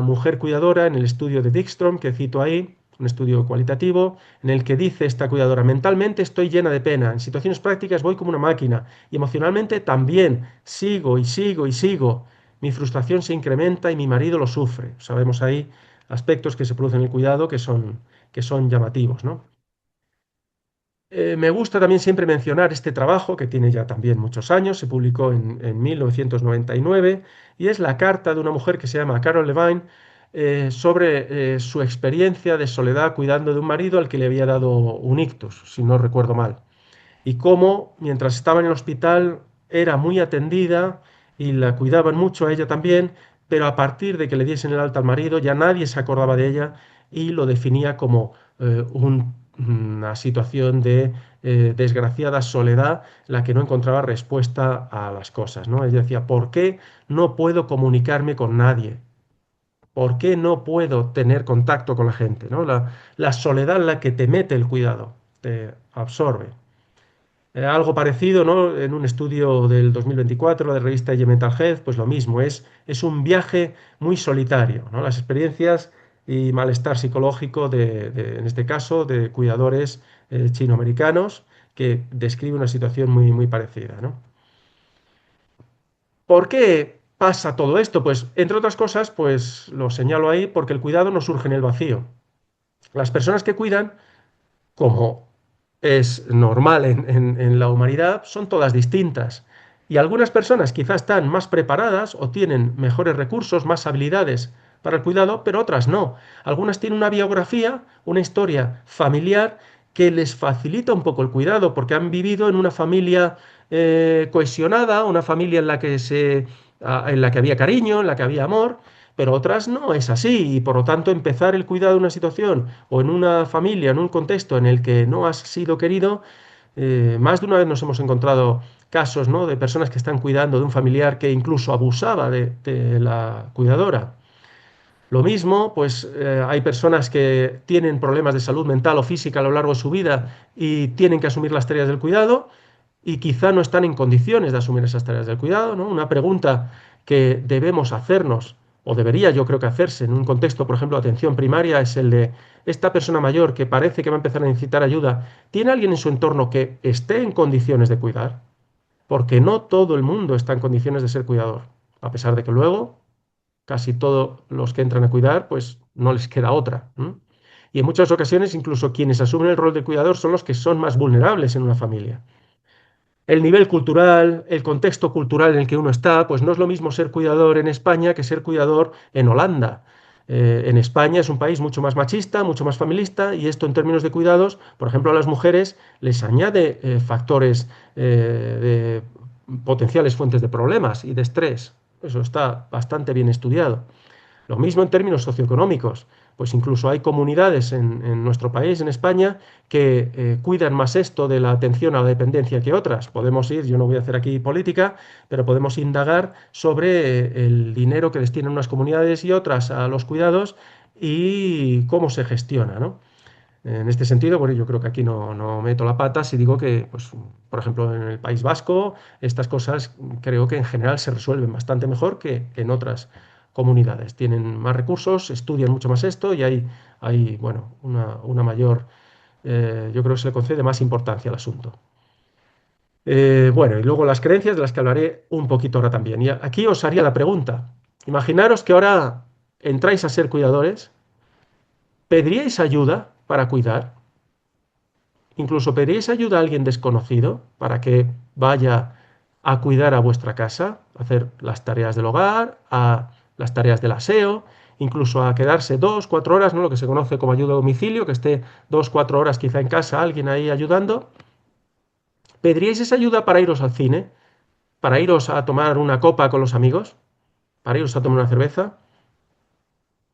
mujer cuidadora en el estudio de Dijkström que cito ahí, un estudio cualitativo, en el que dice esta cuidadora, mentalmente estoy llena de pena, en situaciones prácticas voy como una máquina y emocionalmente también sigo y sigo y sigo. Mi frustración se incrementa y mi marido lo sufre. Sabemos ahí aspectos que se producen en el cuidado que son llamativos, ¿no? Me gusta también siempre mencionar este trabajo, que tiene ya también muchos años, se publicó en 1999, y es la carta de una mujer que se llama Carol Levine sobre su experiencia de soledad cuidando de un marido al que le había dado un ictus, si no recuerdo mal, y cómo mientras estaba en el hospital era muy atendida y la cuidaban mucho a ella también, pero a partir de que le diesen el alta al marido ya nadie se acordaba de ella y lo definía como una situación de desgraciada soledad, la que no encontraba respuesta a las cosas, ¿no? Ella decía, ¿por qué no puedo comunicarme con nadie? ¿Por qué no puedo tener contacto con la gente? ¿No? La soledad en la que te mete el cuidado, te absorbe. Algo parecido, ¿no? En un estudio del 2024 de revista Age Mental Health, pues lo mismo, es un viaje muy solitario, ¿no? Las experiencias y malestar psicológico en este caso, de cuidadores chinoamericanos que describe una situación muy, muy parecida, ¿no? ¿Por qué pasa todo esto? Pues, entre otras cosas, pues lo señalo ahí porque el cuidado no surge en el vacío. Las personas que cuidan, como es normal en la humanidad, son todas distintas. Y algunas personas quizás están más preparadas o tienen mejores recursos, más habilidades para el cuidado, pero otras no. Algunas tienen una biografía, una historia familiar que les facilita un poco el cuidado porque han vivido en una familia cohesionada, una familia en la que había cariño, en la que había amor, pero otras no es así y por lo tanto empezar el cuidado de una situación o en una familia, en un contexto en el que no has sido querido, más de una vez nos hemos encontrado casos, ¿no? De personas que están cuidando de un familiar que incluso abusaba de la cuidadora. Lo mismo, pues hay personas que tienen problemas de salud mental o física a lo largo de su vida y tienen que asumir las tareas del cuidado y quizá no están en condiciones de asumir esas tareas del cuidado, ¿no? Una pregunta que debemos hacernos, o debería yo creo que hacerse en un contexto, por ejemplo, de atención primaria, es el de esta persona mayor que parece que va a empezar a necesitar ayuda, ¿tiene alguien en su entorno que esté en condiciones de cuidar? Porque no todo el mundo está en condiciones de ser cuidador, a pesar de que luego casi todos los que entran a cuidar, pues no les queda otra. ¿M? Y en muchas ocasiones, incluso quienes asumen el rol de cuidador son los que son más vulnerables en una familia. El nivel cultural, el contexto cultural en el que uno está, pues no es lo mismo ser cuidador en España que ser cuidador en Holanda. En España es un país mucho más machista, mucho más familista, y esto en términos de cuidados, por ejemplo, a las mujeres les añade factores de potenciales fuentes de problemas y de estrés. Eso está bastante bien estudiado. Lo mismo en términos socioeconómicos, pues incluso hay comunidades en nuestro país, en España, que cuidan más esto de la atención a la dependencia que otras. Podemos ir, yo no voy a hacer aquí política, pero podemos indagar sobre el dinero que destinan unas comunidades y otras a los cuidados y cómo se gestiona, ¿no? En este sentido, bueno, yo creo que aquí no meto la pata si digo que, pues, por ejemplo, en el País Vasco, estas cosas creo que en general se resuelven bastante mejor que en otras comunidades. Tienen más recursos, estudian mucho más esto y hay bueno, una mayor, yo creo que se le concede más importancia al asunto. Bueno, y luego las creencias de las que hablaré un poquito ahora también. Y aquí os haría la pregunta. Imaginaros que ahora entráis a ser cuidadores, ¿pediríais ayuda para cuidar? Incluso pediréis ayuda a alguien desconocido para que vaya a cuidar a vuestra casa, a hacer las tareas del hogar, a las tareas del aseo, incluso a quedarse 2, 4 horas, ¿no? Lo que se conoce como ayuda a domicilio, que esté 2, 4 horas quizá en casa, alguien ahí ayudando. ¿Pediríais esa ayuda para iros al cine? ¿Para iros a tomar una copa con los amigos? ¿Para iros a tomar una cerveza?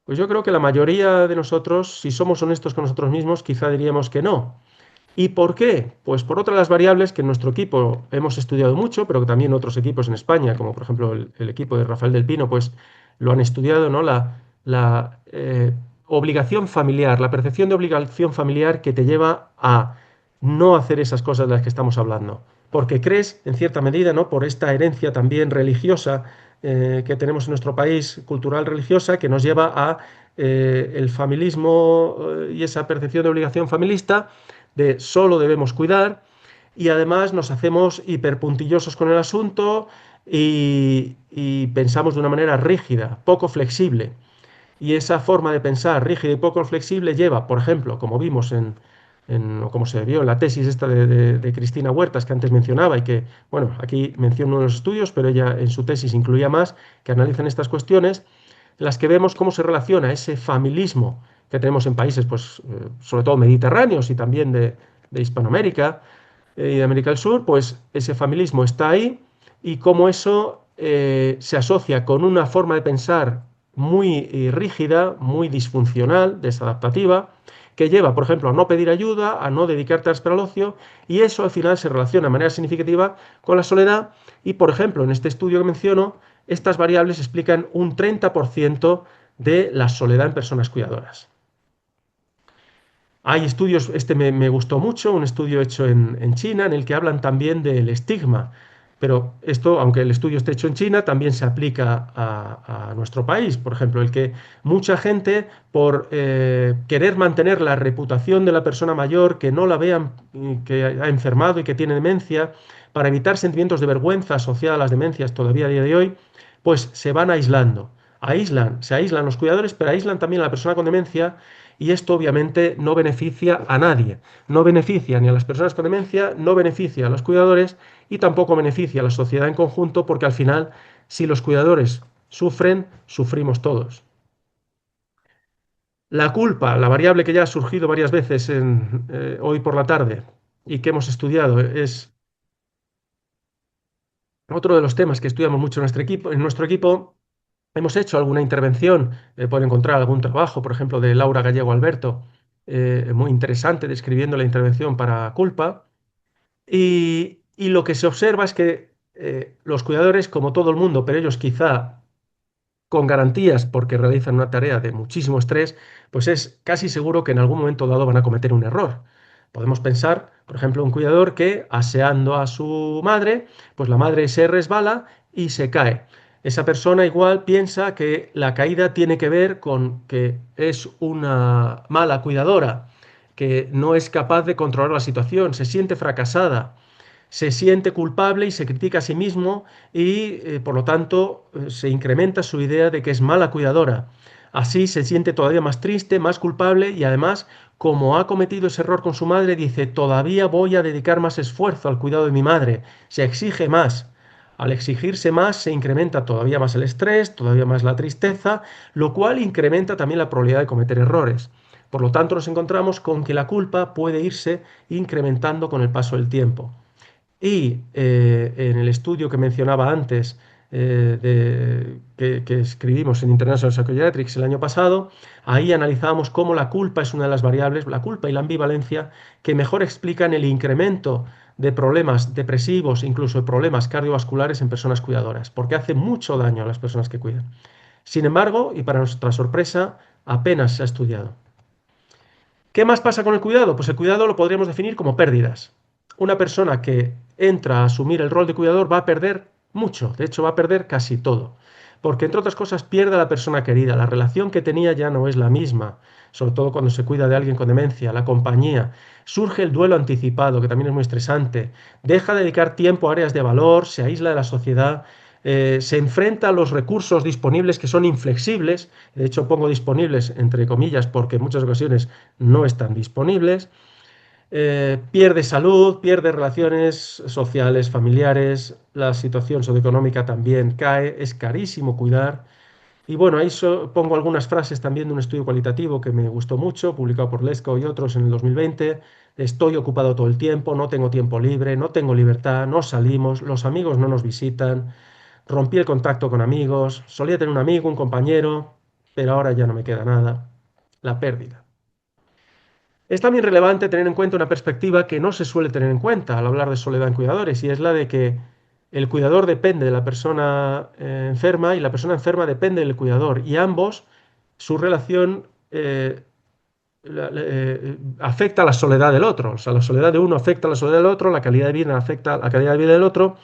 Pues yo creo que la mayoría de nosotros, si somos honestos con nosotros mismos, quizá diríamos que no. ¿Y por qué? Pues por otra de las variables que en nuestro equipo hemos estudiado mucho, pero que también otros equipos en España, como por ejemplo el equipo de Rafael del Pino, pues lo han estudiado, ¿no? La obligación familiar, la percepción de obligación familiar que te lleva a no hacer esas cosas de las que estamos hablando. Porque crees, en cierta medida, ¿no? Por esta herencia también religiosa que tenemos en nuestro país, cultural religiosa, que nos lleva a el familismo y esa percepción de obligación familista de solo debemos cuidar y además nos hacemos hiperpuntillosos con el asunto y pensamos de una manera rígida, poco flexible. Y esa forma de pensar rígida y poco flexible lleva, por ejemplo, como vimos o como se vio en la tesis esta de Cristina Huertas que antes mencionaba y que, bueno, aquí menciono uno de los estudios, pero ella en su tesis incluía más, que analizan estas cuestiones, en las que vemos cómo se relaciona ese familismo que tenemos en países, pues, sobre todo mediterráneos y también de Hispanoamérica y de América del Sur, pues ese familismo está ahí y cómo eso se asocia con una forma de pensar muy rígida, muy disfuncional, desadaptativa, que lleva, por ejemplo, a no pedir ayuda, a no dedicarte al ocio, y eso al final se relaciona de manera significativa con la soledad. Y, por ejemplo, en este estudio que menciono, estas variables explican un 30% de la soledad en personas cuidadoras. Hay estudios, este me gustó mucho, un estudio hecho en China en el que hablan también del estigma, pero esto, aunque el estudio esté hecho en China, también se aplica a nuestro país. Por ejemplo, el que mucha gente, por querer mantener la reputación de la persona mayor, que no la vean que ha enfermado y que tiene demencia, para evitar sentimientos de vergüenza asociados a las demencias todavía a día de hoy, pues se van aislando. Se aíslan los cuidadores, pero aíslan también a la persona con demencia, y esto obviamente no beneficia a nadie. No beneficia ni a las personas con demencia, no beneficia a los cuidadores y tampoco beneficia a la sociedad en conjunto, porque al final, si los cuidadores sufren, sufrimos todos. La culpa, la variable que ya ha surgido varias veces hoy por la tarde y que hemos estudiado, es otro de los temas que estudiamos mucho en nuestro equipo. En nuestro equipo hemos hecho alguna intervención, por encontrar algún trabajo, por ejemplo, de Laura Gallego Alberto, muy interesante, describiendo la intervención para culpa. Y lo que se observa es que los cuidadores, como todo el mundo, pero ellos quizá con garantías porque realizan una tarea de muchísimo estrés, pues es casi seguro que en algún momento dado van a cometer un error. Podemos pensar, por ejemplo, un cuidador que aseando a su madre, pues la madre se resbala y se cae. Esa persona igual piensa que la caída tiene que ver con que es una mala cuidadora, que no es capaz de controlar la situación, se siente fracasada, se siente culpable y se critica a sí mismo y por lo tanto se incrementa su idea de que es mala cuidadora. Así se siente todavía más triste, más culpable y además, como ha cometido ese error con su madre, dice, todavía voy a dedicar más esfuerzo al cuidado de mi madre. Se exige más. Al exigirse más se incrementa todavía más el estrés, todavía más la tristeza, lo cual incrementa también la probabilidad de cometer errores. Por lo tanto, nos encontramos con que la culpa puede irse incrementando con el paso del tiempo. Y en el estudio que mencionaba antes, que escribimos en International Psychiatrics el año pasado, ahí analizábamos cómo la culpa es una de las variables, la culpa y la ambivalencia, que mejor explican el incremento de problemas depresivos, incluso de problemas cardiovasculares en personas cuidadoras, porque hace mucho daño a las personas que cuidan. Sin embargo, y para nuestra sorpresa, apenas se ha estudiado. ¿Qué más pasa con el cuidado? Pues el cuidado lo podríamos definir como pérdidas. Una persona que entra a asumir el rol de cuidador va a perder mucho, de hecho va a perder casi todo, porque entre otras cosas pierde a la persona querida, la relación que tenía ya no es la misma, sobre todo cuando se cuida de alguien con demencia, la compañía, surge el duelo anticipado, que también es muy estresante, deja de dedicar tiempo a áreas de valor, se aísla de la sociedad, se enfrenta a los recursos disponibles que son inflexibles, de hecho pongo disponibles entre comillas porque en muchas ocasiones no están disponibles, pierde salud, pierde relaciones sociales, familiares, la situación socioeconómica también cae, es carísimo cuidar. Y bueno, ahí pongo algunas frases también de un estudio cualitativo que me gustó mucho, publicado por Lesco y otros en el 2020. Estoy ocupado todo el tiempo, no tengo tiempo libre, no tengo libertad, no salimos, los amigos no nos visitan, rompí el contacto con amigos, solía tener un amigo, un compañero, pero ahora ya no me queda nada. La pérdida. Es también relevante tener en cuenta una perspectiva que no se suele tener en cuenta al hablar de soledad en cuidadores, y es la de que el cuidador depende de la persona enferma y la persona enferma depende del cuidador, y ambos, su relación afecta a la soledad del otro, o sea, la soledad de uno afecta a la soledad del otro, la calidad de vida afecta a la calidad de vida del otro,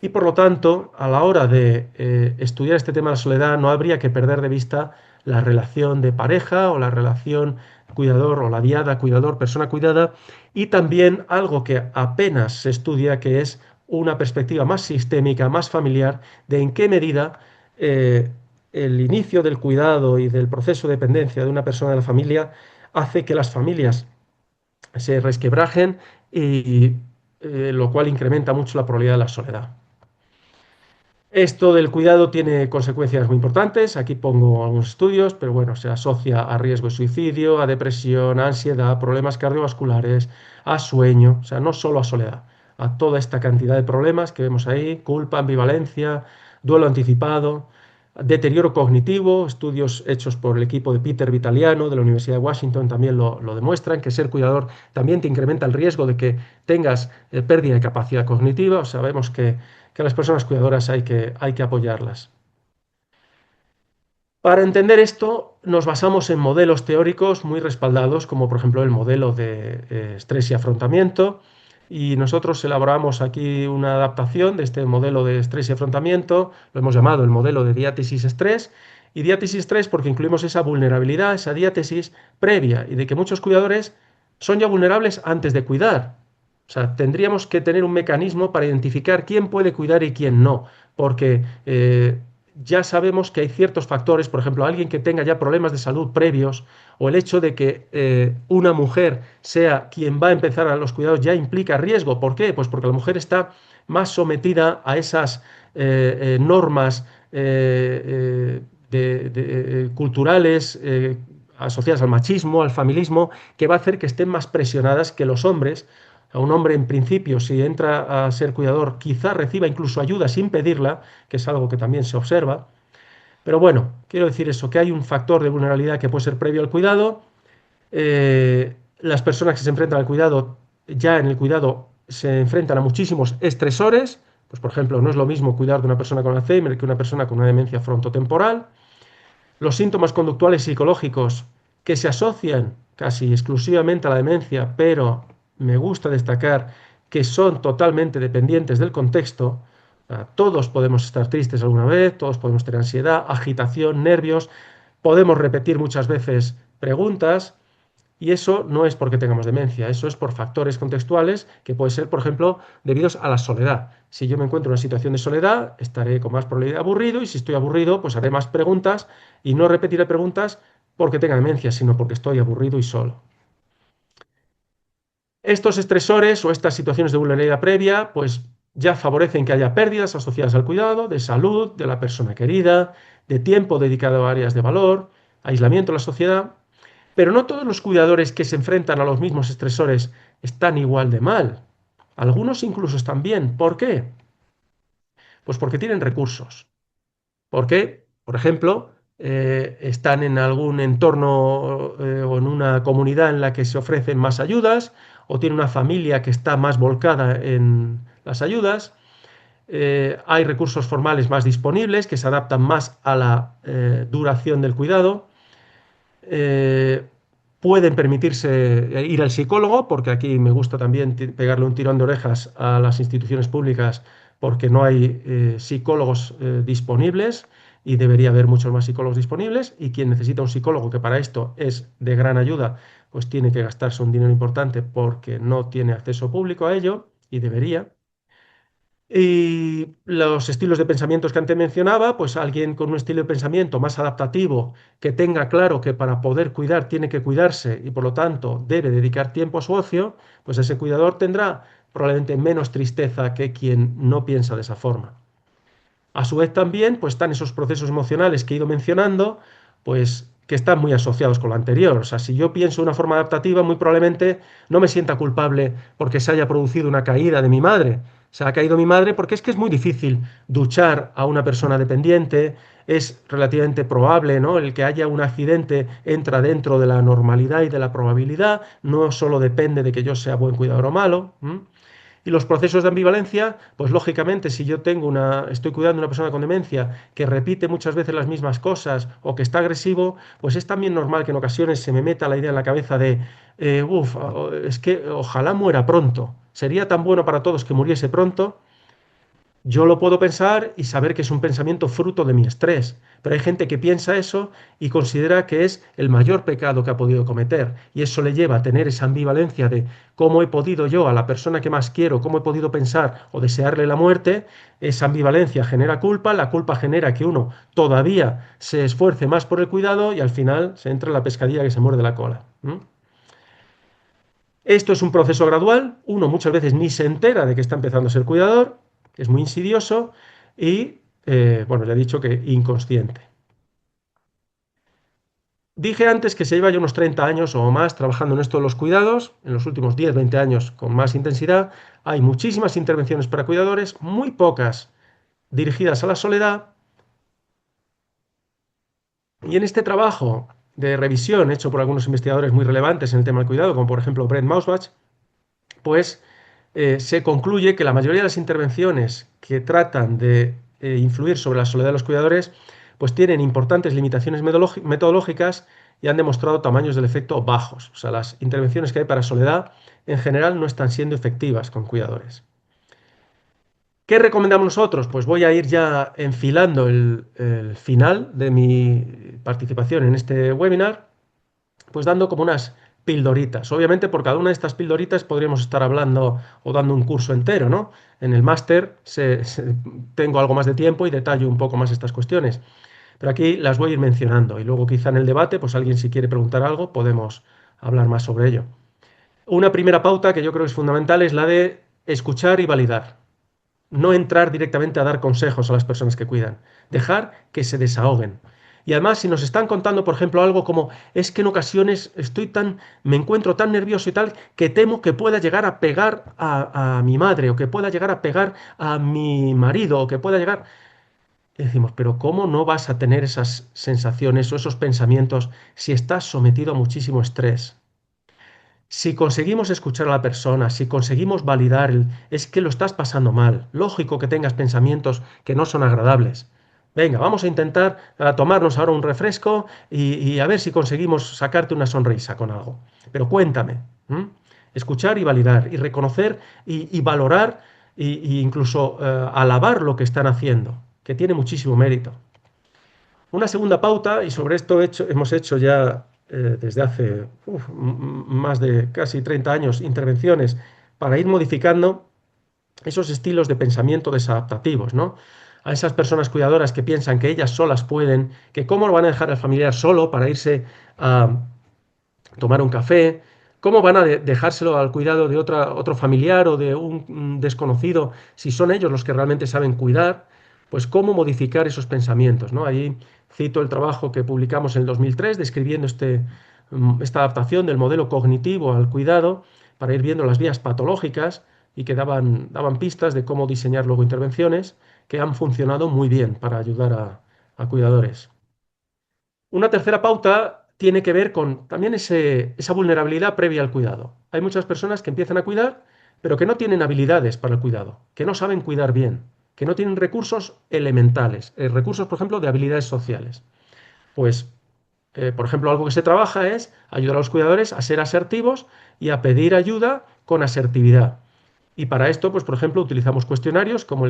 y por lo tanto, a la hora de estudiar este tema de la soledad, no habría que perder de vista la relación de pareja o la relación cuidador o la diada, cuidador, persona cuidada, y también algo que apenas se estudia, que es una perspectiva más sistémica, más familiar, de en qué medida eh, el inicio del cuidado y del proceso de dependencia de una persona de la familia hace que las familias se resquebrajen y lo cual incrementa mucho la probabilidad de la soledad. Esto del cuidado tiene consecuencias muy importantes. Aquí pongo algunos estudios, pero bueno, se asocia a riesgo de suicidio, a depresión, a ansiedad, problemas cardiovasculares, a sueño, o sea, no solo a soledad. a toda esta cantidad de problemas que vemos ahí: culpa, ambivalencia, duelo anticipado, deterioro cognitivo. Estudios hechos por el equipo de Peter Vitaliano de la Universidad de Washington también lo demuestran, que ser cuidador también te incrementa el riesgo de que tengas pérdida de capacidad cognitiva. Sabemos que a las personas cuidadoras hay que apoyarlas. Para entender esto, nos basamos en modelos teóricos muy respaldados, como por ejemplo el modelo de estrés y afrontamiento. Y nosotros elaboramos aquí una adaptación de este modelo de estrés y afrontamiento, lo hemos llamado el modelo de diátesis-estrés. Y diátesis-estrés porque incluimos esa vulnerabilidad, esa diátesis previa, y de que muchos cuidadores son ya vulnerables antes de cuidar. O sea, tendríamos que tener un mecanismo para identificar quién puede cuidar y quién no, porque ya sabemos que hay ciertos factores, por ejemplo, alguien que tenga ya problemas de salud previos, o el hecho de que una mujer sea quien va a empezar a los cuidados ya implica riesgo. ¿Por qué? Pues porque la mujer está más sometida a esas normas culturales asociadas al machismo, al familismo, que va a hacer que estén más presionadas que los hombres. A un hombre, en principio, si entra a ser cuidador, quizá reciba incluso ayuda sin pedirla, que es algo que también se observa. Pero bueno, quiero decir eso, que hay un factor de vulnerabilidad que puede ser previo al cuidado. Las personas que se enfrentan al cuidado, ya en el cuidado, se enfrentan a muchísimos estresores. Pues, por ejemplo, no es lo mismo cuidar de una persona con Alzheimer que una persona con una demencia frontotemporal. Los síntomas conductuales psicológicos que se asocian casi exclusivamente a la demencia, pero me gusta destacar que son totalmente dependientes del contexto. Todos podemos estar tristes alguna vez, todos podemos tener ansiedad, agitación, nervios, podemos repetir muchas veces preguntas, y eso no es porque tengamos demencia, eso es por factores contextuales que puede ser, por ejemplo, debidos a la soledad. Si yo me encuentro en una situación de soledad, estaré con más probabilidad aburrido, y si estoy aburrido, pues haré más preguntas y no repetiré preguntas porque tenga demencia, sino porque estoy aburrido y solo. Estos estresores o estas situaciones de vulnerabilidad previa, pues ya favorecen que haya pérdidas asociadas al cuidado, de salud, de la persona querida, de tiempo dedicado a áreas de valor, aislamiento de la sociedad. Pero no todos los cuidadores que se enfrentan a los mismos estresores están igual de mal. Algunos incluso están bien. ¿Por qué? Pues porque tienen recursos. Porque, por ejemplo, están en algún entorno o en una comunidad en la que se ofrecen más ayudas, o tienen una familia que está más volcada en las ayudas. Hay recursos formales más disponibles que se adaptan más a la duración del cuidado. eh, Pueden permitirse ir al psicólogo, porque aquí me gusta también pegarle un tirón de orejas a las instituciones públicas, porque no hay psicólogos disponibles, y debería haber muchos más psicólogos disponibles, y quien necesita un psicólogo, que para esto es de gran ayuda, pues tiene que gastarse un dinero importante porque no tiene acceso público a ello, y debería. Y los estilos de pensamientos que antes mencionaba, pues alguien con un estilo de pensamiento más adaptativo, que tenga claro que para poder cuidar tiene que cuidarse y por lo tanto debe dedicar tiempo a su ocio, pues ese cuidador tendrá probablemente menos tristeza que quien no piensa de esa forma. A su vez también pues están esos procesos emocionales que he ido mencionando, pues que están muy asociados con lo anterior. O sea, si yo pienso de una forma adaptativa, muy probablemente no me sienta culpable porque se haya producido una caída de mi madre. Se ha caído mi madre porque es que es muy difícil duchar a una persona dependiente, es relativamente probable, ¿no? El que haya un accidente entra dentro de la normalidad y de la probabilidad, no solo depende de que yo sea buen cuidador o malo. Y los procesos de ambivalencia, pues lógicamente, si yo estoy cuidando a una persona con demencia que repite muchas veces las mismas cosas o que está agresivo, pues es también normal que en ocasiones se me meta la idea en la cabeza de, es que ojalá muera pronto. Sería tan bueno para todos que muriese pronto. Yo lo puedo pensar y saber que es un pensamiento fruto de mi estrés, pero hay gente que piensa eso y considera que es el mayor pecado que ha podido cometer, y eso le lleva a tener esa ambivalencia de cómo he podido yo a la persona que más quiero, cómo he podido pensar o desearle la muerte. Esa ambivalencia genera culpa, la culpa genera que uno todavía se esfuerce más por el cuidado, y al final se entra en la pescadilla que se muerde la cola. Esto es un proceso gradual, uno muchas veces ni se entera de que está empezando a ser cuidador, es muy insidioso y, bueno, ya he dicho que inconsciente. Dije antes que se lleva ya unos 30 años o más trabajando en esto de los cuidados, en los últimos 10, 20 años con más intensidad. Hay muchísimas intervenciones para cuidadores, muy pocas dirigidas a la soledad. Y en este trabajo de revisión hecho por algunos investigadores muy relevantes en el tema del cuidado, como por ejemplo Brent Mausbach, pues se concluye que la mayoría de las intervenciones que tratan de influir sobre la soledad de los cuidadores, pues tienen importantes limitaciones metodológicas y han demostrado tamaños del efecto bajos. O sea, las intervenciones que hay para soledad en general no están siendo efectivas con cuidadores. ¿Qué recomendamos nosotros? Pues voy a ir ya enfilando el final de mi participación en este webinar, pues dando como unas pildoritas. Obviamente por cada una de estas pildoritas podríamos estar hablando o dando un curso entero, ¿no? En el máster tengo algo más de tiempo y detallo un poco más estas cuestiones. Pero aquí las voy a ir mencionando y luego quizá en el debate, pues alguien si quiere preguntar algo, podemos hablar más sobre ello. Una primera pauta que yo creo que es fundamental es la de escuchar y validar. No entrar directamente a dar consejos a las personas que cuidan, dejar que se desahoguen. Y además, si nos están contando, por ejemplo, algo como es que en ocasiones me encuentro tan nervioso y tal, que temo que pueda llegar a pegar a mi madre, o que pueda llegar a pegar a mi marido, o que pueda llegar. Y decimos, pero ¿cómo no vas a tener esas sensaciones o esos pensamientos si estás sometido a muchísimo estrés? Si conseguimos escuchar a la persona, si conseguimos validar es que lo estás pasando mal, lógico que tengas pensamientos que no son agradables. Venga, vamos a intentar tomarnos ahora un refresco y a ver si conseguimos sacarte una sonrisa con algo. Pero cuéntame, ¿m? Escuchar y validar y reconocer y valorar e incluso alabar lo que están haciendo, que tiene muchísimo mérito. Una segunda pauta, y sobre esto hemos hecho ya desde hace más de casi 30 años intervenciones para ir modificando esos estilos de pensamiento desadaptativos, ¿no? A esas personas cuidadoras que piensan que ellas solas pueden, que cómo lo van a dejar al familiar solo para irse a tomar un café, cómo van a dejárselo al cuidado de otro familiar o de un desconocido si son ellos los que realmente saben cuidar, pues cómo modificar esos pensamientos, ¿no? Ahí cito el trabajo que publicamos en el 2003 describiendo esta adaptación del modelo cognitivo al cuidado para ir viendo las vías patológicas y que daban pistas de cómo diseñar luego intervenciones que han funcionado muy bien para ayudar a cuidadores. Una tercera pauta tiene que ver con también esa vulnerabilidad previa al cuidado. Hay muchas personas que empiezan a cuidar, pero que no tienen habilidades para el cuidado, que no saben cuidar bien, que no tienen recursos elementales, recursos, por ejemplo, de habilidades sociales. Pues, por ejemplo, algo que se trabaja es ayudar a los cuidadores a ser asertivos y a pedir ayuda con asertividad. Y para esto, pues, por ejemplo, utilizamos cuestionarios como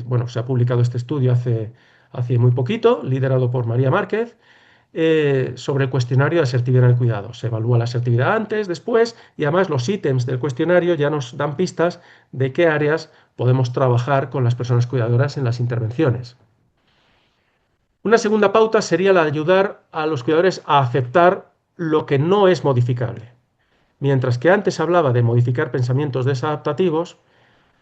bueno, se ha publicado este estudio hace muy poquito, liderado por María Márquez, sobre el cuestionario de asertividad en el cuidado. Se evalúa la asertividad antes, después, y además los ítems del cuestionario ya nos dan pistas de qué áreas podemos trabajar con las personas cuidadoras en las intervenciones. Una segunda pauta sería la de ayudar a los cuidadores a aceptar lo que no es modificable. Mientras que antes hablaba de modificar pensamientos desadaptativos,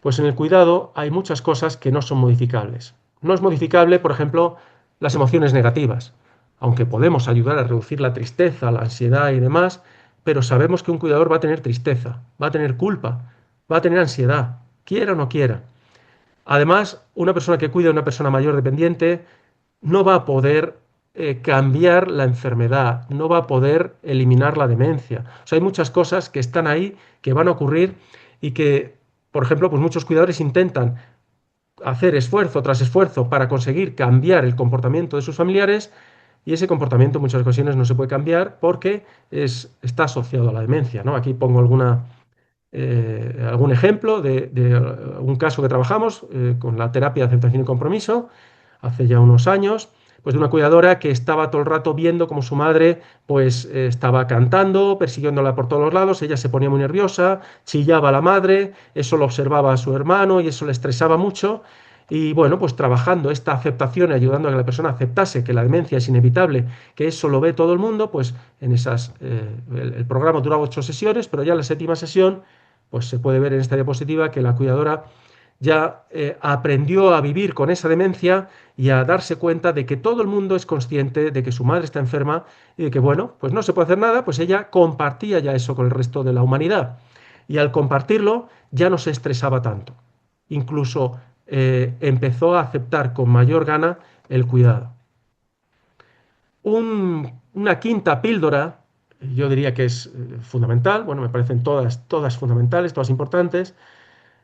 pues en el cuidado hay muchas cosas que no son modificables. No es modificable, por ejemplo, las emociones negativas, aunque podemos ayudar a reducir la tristeza, la ansiedad y demás, pero sabemos que un cuidador va a tener tristeza, va a tener culpa, va a tener ansiedad, quiera o no quiera. Además, una persona que cuida a una persona mayor dependiente no va a poder cambiar la enfermedad, no va a poder eliminar la demencia. O sea, hay muchas cosas que están ahí, que van a ocurrir y que, por ejemplo, pues muchos cuidadores intentan hacer esfuerzo tras esfuerzo para conseguir cambiar el comportamiento de sus familiares y ese comportamiento en muchas ocasiones no se puede cambiar porque está asociado a la demencia, ¿no? Aquí pongo algún ejemplo de un caso que trabajamos con la terapia de aceptación y compromiso hace ya unos años, pues de una cuidadora que estaba todo el rato viendo como su madre pues estaba cantando, persiguiéndola por todos los lados, ella se ponía muy nerviosa, chillaba a la madre, eso lo observaba a su hermano y eso le estresaba mucho. Y bueno, pues trabajando esta aceptación y ayudando a que la persona aceptase que la demencia es inevitable, que eso lo ve todo el mundo, pues en el programa duraba 8 sesiones, pero ya en la séptima sesión, pues se puede ver en esta diapositiva que la cuidadora ya aprendió a vivir con esa demencia y a darse cuenta de que todo el mundo es consciente de que su madre está enferma y de que, bueno, pues no se puede hacer nada, pues ella compartía ya eso con el resto de la humanidad. Y al compartirlo ya no se estresaba tanto. Incluso empezó a aceptar con mayor gana el cuidado. Una quinta píldora, yo diría que es fundamental, bueno, me parecen todas fundamentales, todas importantes,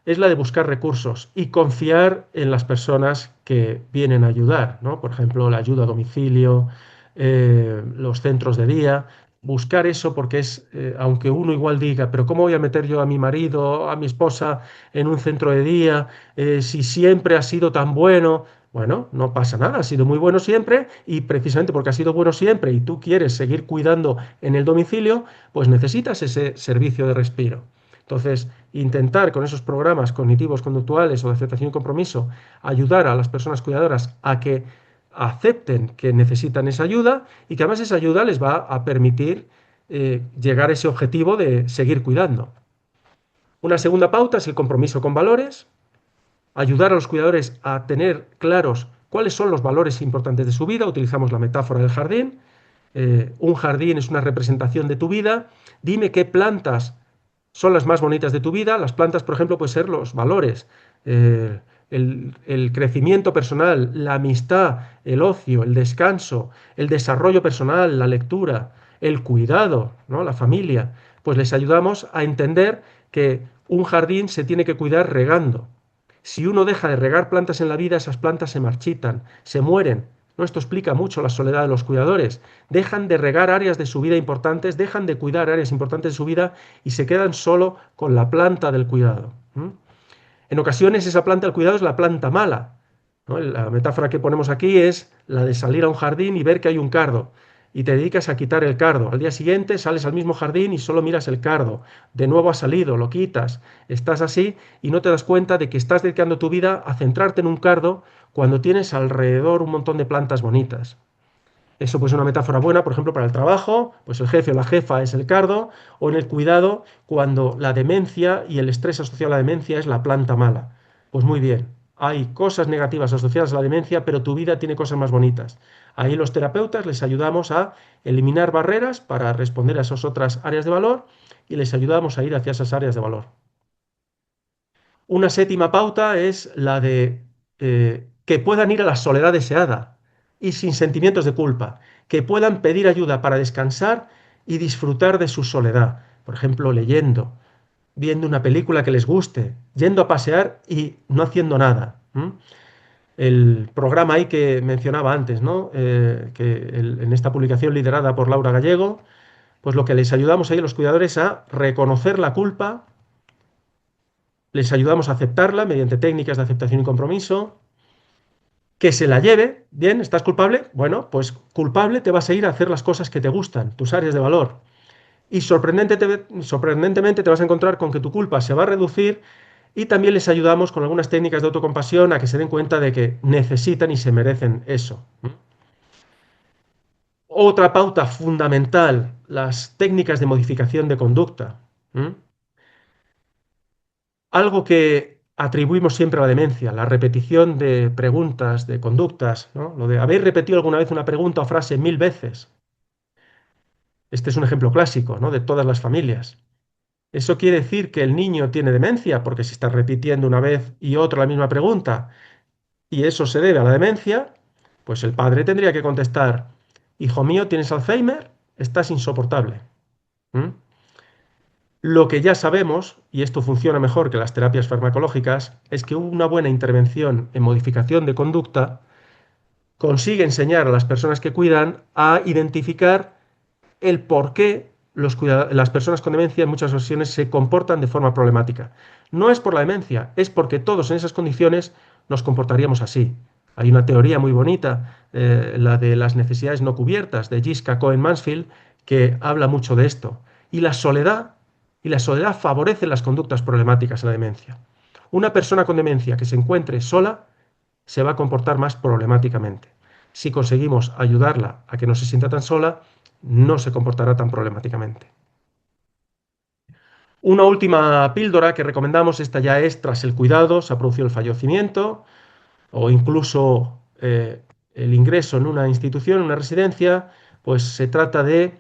es la de buscar recursos y confiar en las personas que vienen a ayudar, ¿no? Por ejemplo, la ayuda a domicilio, los centros de día. Buscar eso porque es, aunque uno igual diga, pero ¿cómo voy a meter yo a mi marido, a mi esposa en un centro de día si siempre ha sido tan bueno? Bueno, no pasa nada, ha sido muy bueno siempre y precisamente porque ha sido bueno siempre y tú quieres seguir cuidando en el domicilio, pues necesitas ese servicio de respiro. Entonces, intentar con esos programas cognitivos conductuales o de aceptación y compromiso ayudar a las personas cuidadoras a que acepten que necesitan esa ayuda y que además esa ayuda les va a permitir llegar a ese objetivo de seguir cuidando. Una segunda pauta es el compromiso con valores, ayudar a los cuidadores a tener claros cuáles son los valores importantes de su vida. Utilizamos la metáfora del jardín. Un jardín es una representación de tu vida. Dime qué plantas son las más bonitas de tu vida. Las plantas, por ejemplo, pueden ser los valores, el crecimiento personal, la amistad, el ocio, el descanso, el desarrollo personal, la lectura, el cuidado, ¿no? La familia. Pues les ayudamos a entender que un jardín se tiene que cuidar regando. Si uno deja de regar plantas en la vida, esas plantas se marchitan, se mueren. ¿No? Esto explica mucho la soledad de los cuidadores. Dejan de regar áreas de su vida importantes, dejan de cuidar áreas importantes de su vida y se quedan solo con la planta del cuidado. En ocasiones esa planta del cuidado es la planta mala, ¿no? La metáfora que ponemos aquí es la de salir a un jardín y ver que hay un cardo y te dedicas a quitar el cardo. Al día siguiente sales al mismo jardín y solo miras el cardo. De nuevo has salido, lo quitas. Estás así y no te das cuenta de que estás dedicando tu vida a centrarte en un cardo cuando tienes alrededor un montón de plantas bonitas. Eso pues es una metáfora buena, por ejemplo, para el trabajo, pues el jefe o la jefa es el cardo, o en el cuidado, cuando la demencia y el estrés asociado a la demencia es la planta mala. Pues muy bien, hay cosas negativas asociadas a la demencia, pero tu vida tiene cosas más bonitas. Ahí los terapeutas les ayudamos a eliminar barreras para responder a esas otras áreas de valor y les ayudamos a ir hacia esas áreas de valor. Una séptima pauta es la de que puedan ir a la soledad deseada y sin sentimientos de culpa, que puedan pedir ayuda para descansar y disfrutar de su soledad, por ejemplo, leyendo, viendo una película que les guste, yendo a pasear y no haciendo nada. El programa ahí que mencionaba antes, ¿no? En esta publicación liderada por Laura Gallego, pues lo que les ayudamos ahí a los cuidadores a reconocer la culpa, les ayudamos a aceptarla mediante técnicas de aceptación y compromiso, que se la lleve, bien, ¿estás culpable? Bueno, pues culpable te vas a ir a hacer las cosas que te gustan, tus áreas de valor. Y sorprendentemente te vas a encontrar con que tu culpa se va a reducir y también les ayudamos con algunas técnicas de autocompasión a que se den cuenta de que necesitan y se merecen eso. Otra pauta fundamental, las técnicas de modificación de conducta. Algo que atribuimos siempre a la demencia, la repetición de preguntas, de conductas, ¿no? Lo de ¿habéis repetido alguna vez una pregunta o frase 1000 veces? Este es un ejemplo clásico, ¿no? De todas las familias. ¿Eso quiere decir que el niño tiene demencia? Porque si está repitiendo una vez y otra la misma pregunta y eso se debe a la demencia, pues el padre tendría que contestar, hijo mío, ¿tienes Alzheimer? Estás insoportable. ¿Mm? Lo que ya sabemos, y esto funciona mejor que las terapias farmacológicas, es que una buena intervención en modificación de conducta consigue enseñar a las personas que cuidan a identificar el por qué las personas con demencia en muchas ocasiones se comportan de forma problemática. No es por la demencia, es porque todos en esas condiciones nos comportaríamos así. Hay una teoría muy bonita, la de las necesidades no cubiertas, de Gisca Cohen Mansfield, que habla mucho de esto. Y la soledad favorece las conductas problemáticas en la demencia. Una persona con demencia que se encuentre sola se va a comportar más problemáticamente. Si conseguimos ayudarla a que no se sienta tan sola, no se comportará tan problemáticamente. Una última píldora que recomendamos, esta ya es tras el cuidado, se ha producido el fallecimiento o incluso el ingreso en una institución, en una residencia, pues se trata de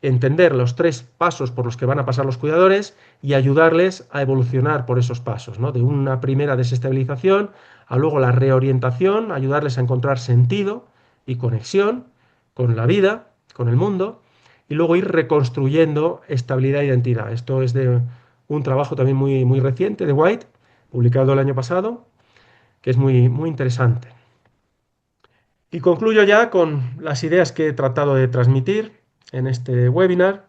entender los 3 pasos por los que van a pasar los cuidadores y ayudarles a evolucionar por esos pasos, ¿no? De una primera desestabilización a luego la reorientación, ayudarles a encontrar sentido y conexión con la vida, con el mundo, y luego ir reconstruyendo estabilidad e identidad. Esto es de un trabajo también muy reciente de White, publicado el año pasado, que es muy interesante. Y concluyo ya con las ideas que he tratado de transmitir en este webinar,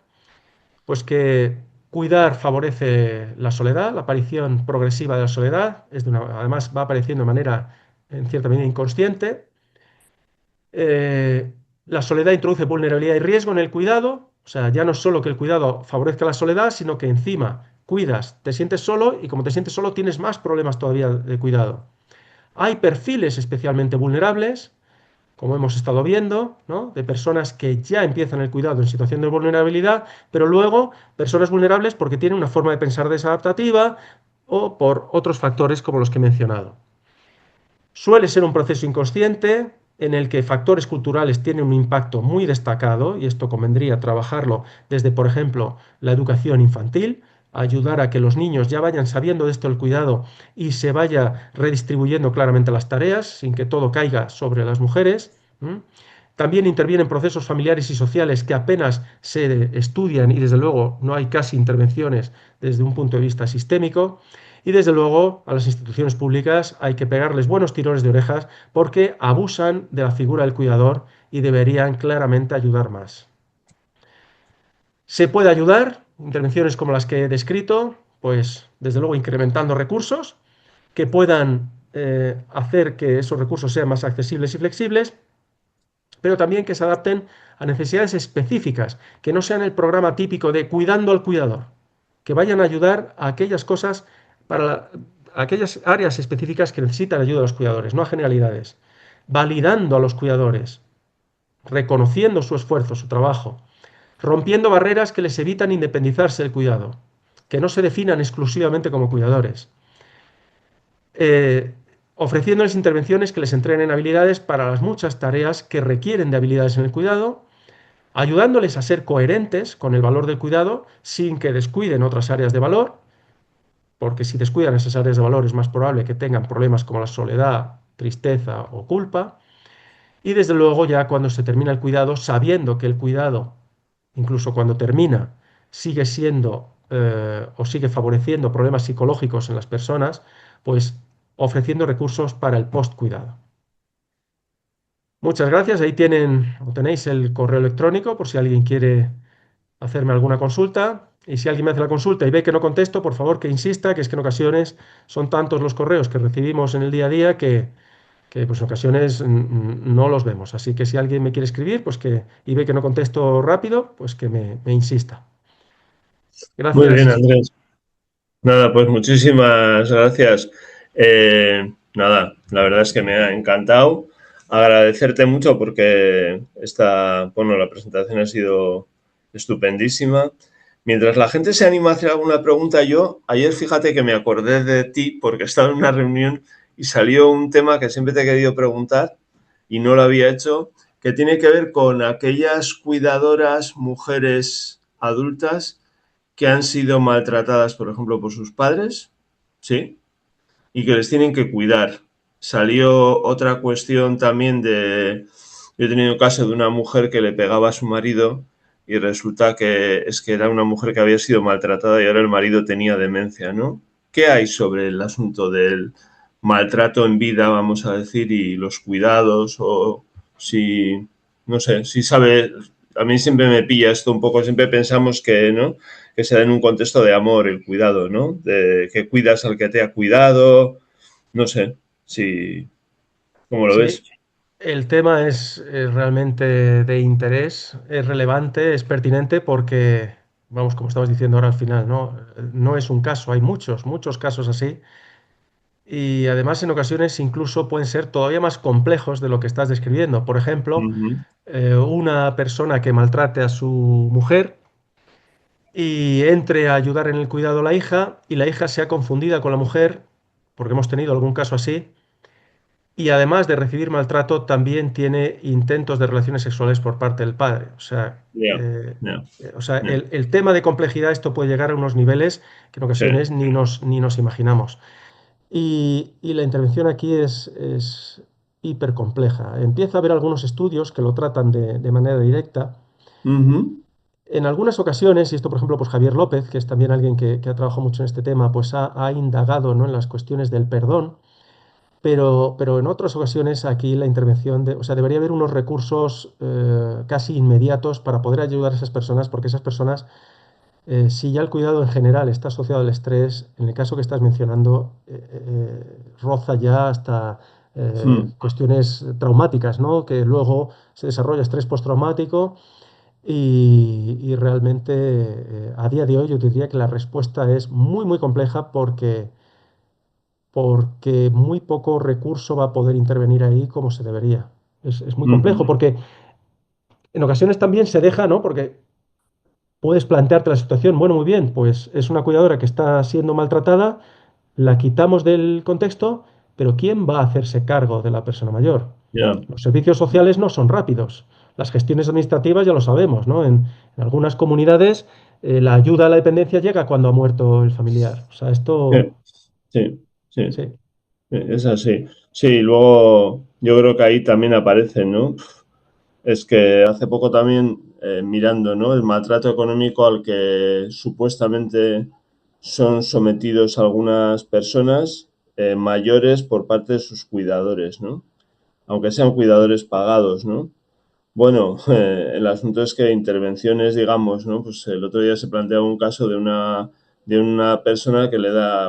pues que cuidar favorece la soledad, la aparición progresiva de la soledad, además va apareciendo de manera, en cierta medida, inconsciente. Eh, la soledad introduce vulnerabilidad y riesgo en el cuidado, o sea, ya no es solo que el cuidado favorezca la soledad, sino que encima cuidas, te sientes solo y como te sientes solo tienes más problemas todavía de cuidado. Hay perfiles especialmente vulnerables, como hemos estado viendo, ¿no? De personas que ya empiezan el cuidado en situación de vulnerabilidad, pero luego personas vulnerables porque tienen una forma de pensar desadaptativa o por otros factores como los que he mencionado. Suele ser un proceso inconsciente en el que factores culturales tienen un impacto muy destacado, y esto convendría trabajarlo desde, por ejemplo, la educación infantil, ayudar a que los niños ya vayan sabiendo de esto el cuidado y se vaya redistribuyendo claramente las tareas sin que todo caiga sobre las mujeres. También intervienen procesos familiares y sociales que apenas se estudian y desde luego no hay casi intervenciones desde un punto de vista sistémico. Y desde luego a las instituciones públicas hay que pegarles buenos tirones de orejas porque abusan de la figura del cuidador y deberían claramente ayudar más. Se puede ayudar, intervenciones como las que he descrito, pues desde luego incrementando recursos que puedan hacer que esos recursos sean más accesibles y flexibles, pero también que se adapten a necesidades específicas, que no sean el programa típico de cuidando al cuidador, que vayan a ayudar a aquellas cosas a aquellas áreas específicas que necesitan ayuda de los cuidadores, no a generalidades, validando a los cuidadores, reconociendo su esfuerzo, su trabajo, rompiendo barreras que les evitan independizarse del cuidado, que no se definan exclusivamente como cuidadores, eh, ofreciéndoles intervenciones que les entrenen habilidades para las muchas tareas que requieren de habilidades en el cuidado, ayudándoles a ser coherentes con el valor del cuidado sin que descuiden otras áreas de valor, porque si descuidan esas áreas de valor es más probable que tengan problemas como la soledad, tristeza o culpa. Y desde luego ya cuando se termina el cuidado, sabiendo que el cuidado, incluso cuando termina, sigue siendo o sigue favoreciendo problemas psicológicos en las personas, pues ofreciendo recursos para el post-cuidado. Muchas gracias. Ahí tienen o tenéis el correo electrónico por si alguien quiere hacerme alguna consulta. Y si alguien me hace la consulta y ve que no contesto, por favor que insista, que es que en ocasiones son tantos los correos que recibimos en el día a día que pues en ocasiones no los vemos. Así que si alguien me quiere escribir pues y ve que no contesto rápido, pues que me insista. Muy bien, Gracias. Andrés. Nada, pues muchísimas gracias. Nada, la verdad es que me ha encantado. Agradecerte mucho porque bueno, la presentación ha sido estupendísima. Mientras la gente se anima a hacer alguna pregunta, yo ayer fíjate que me acordé de ti porque estaba en una reunión y salió un tema que siempre te he querido preguntar y no lo había hecho, que tiene que ver con aquellas cuidadoras mujeres adultas que han sido maltratadas, por ejemplo, por sus padres, ¿sí? Y que les tienen que cuidar. Salió otra cuestión también Yo he tenido un caso de una mujer que le pegaba a su marido y resulta que es que era una mujer que había sido maltratada y ahora el marido tenía demencia, ¿no? ¿Qué hay sobre el asunto del maltrato en vida, vamos a decir, y los cuidados? O si, no sé, si sabe, a mí siempre me pilla esto un poco, siempre pensamos que, ¿no? Que se da en un contexto de amor el cuidado, ¿no? De que cuidas al que te ha cuidado, no sé, si, ¿cómo lo ves? Sí, el tema es realmente de interés, es relevante, es pertinente porque, vamos, como estabas diciendo ahora al final, ¿no? No es un caso, hay muchos casos así. Y además en ocasiones incluso pueden ser todavía más complejos de lo que estás describiendo. Por ejemplo, Ujú. una persona que maltrate a su mujer y entre a ayudar en el cuidado a la hija y la hija sea confundida con la mujer, porque hemos tenido algún caso así, y además de recibir maltrato, también tiene intentos de relaciones sexuales por parte del padre. Ya, ya, ya. El tema de complejidad, esto puede llegar a unos niveles que en Sí. ocasiones ni nos imaginamos. Y la intervención aquí es hiper compleja. Empieza a haber algunos estudios que lo tratan de manera directa. Ujú. En algunas ocasiones, y esto por ejemplo, pues Javier López, que es también alguien que ha trabajado mucho en este tema, pues ha indagado, ¿no?, en las cuestiones del perdón, pero en otras ocasiones aquí la intervención o sea, debería haber unos recursos casi inmediatos para poder ayudar a esas personas, porque esas personas, si ya el cuidado en general está asociado al estrés, en el caso que estás mencionando, roza ya hasta Mm. cuestiones traumáticas, ¿no?, que luego se desarrolla estrés postraumático y realmente a día de hoy yo diría que la respuesta es muy, muy compleja porque muy poco recurso va a poder intervenir ahí como se debería. Es muy complejo Ujú. porque en ocasiones también se deja, ¿no? Porque puedes plantearte la situación, bueno, muy bien, pues es una cuidadora que está siendo maltratada, la quitamos del contexto, pero ¿quién va a hacerse cargo de la persona mayor? Ya. Los servicios sociales no son rápidos. Las gestiones administrativas ya lo sabemos, ¿no? En algunas comunidades la ayuda a la dependencia llega cuando ha muerto el familiar. O sea, esto, Sí, sí, sí. es así. Sí, luego yo creo que ahí también aparecen, ¿no? Es que hace poco también, mirando, ¿no?, el maltrato económico al que supuestamente son sometidos algunas personas mayores por parte de sus cuidadores, ¿no? Aunque sean cuidadores pagados, ¿no? Bueno, el asunto es que intervenciones, digamos, ¿no? Pues el otro día se planteaba un caso de una persona que va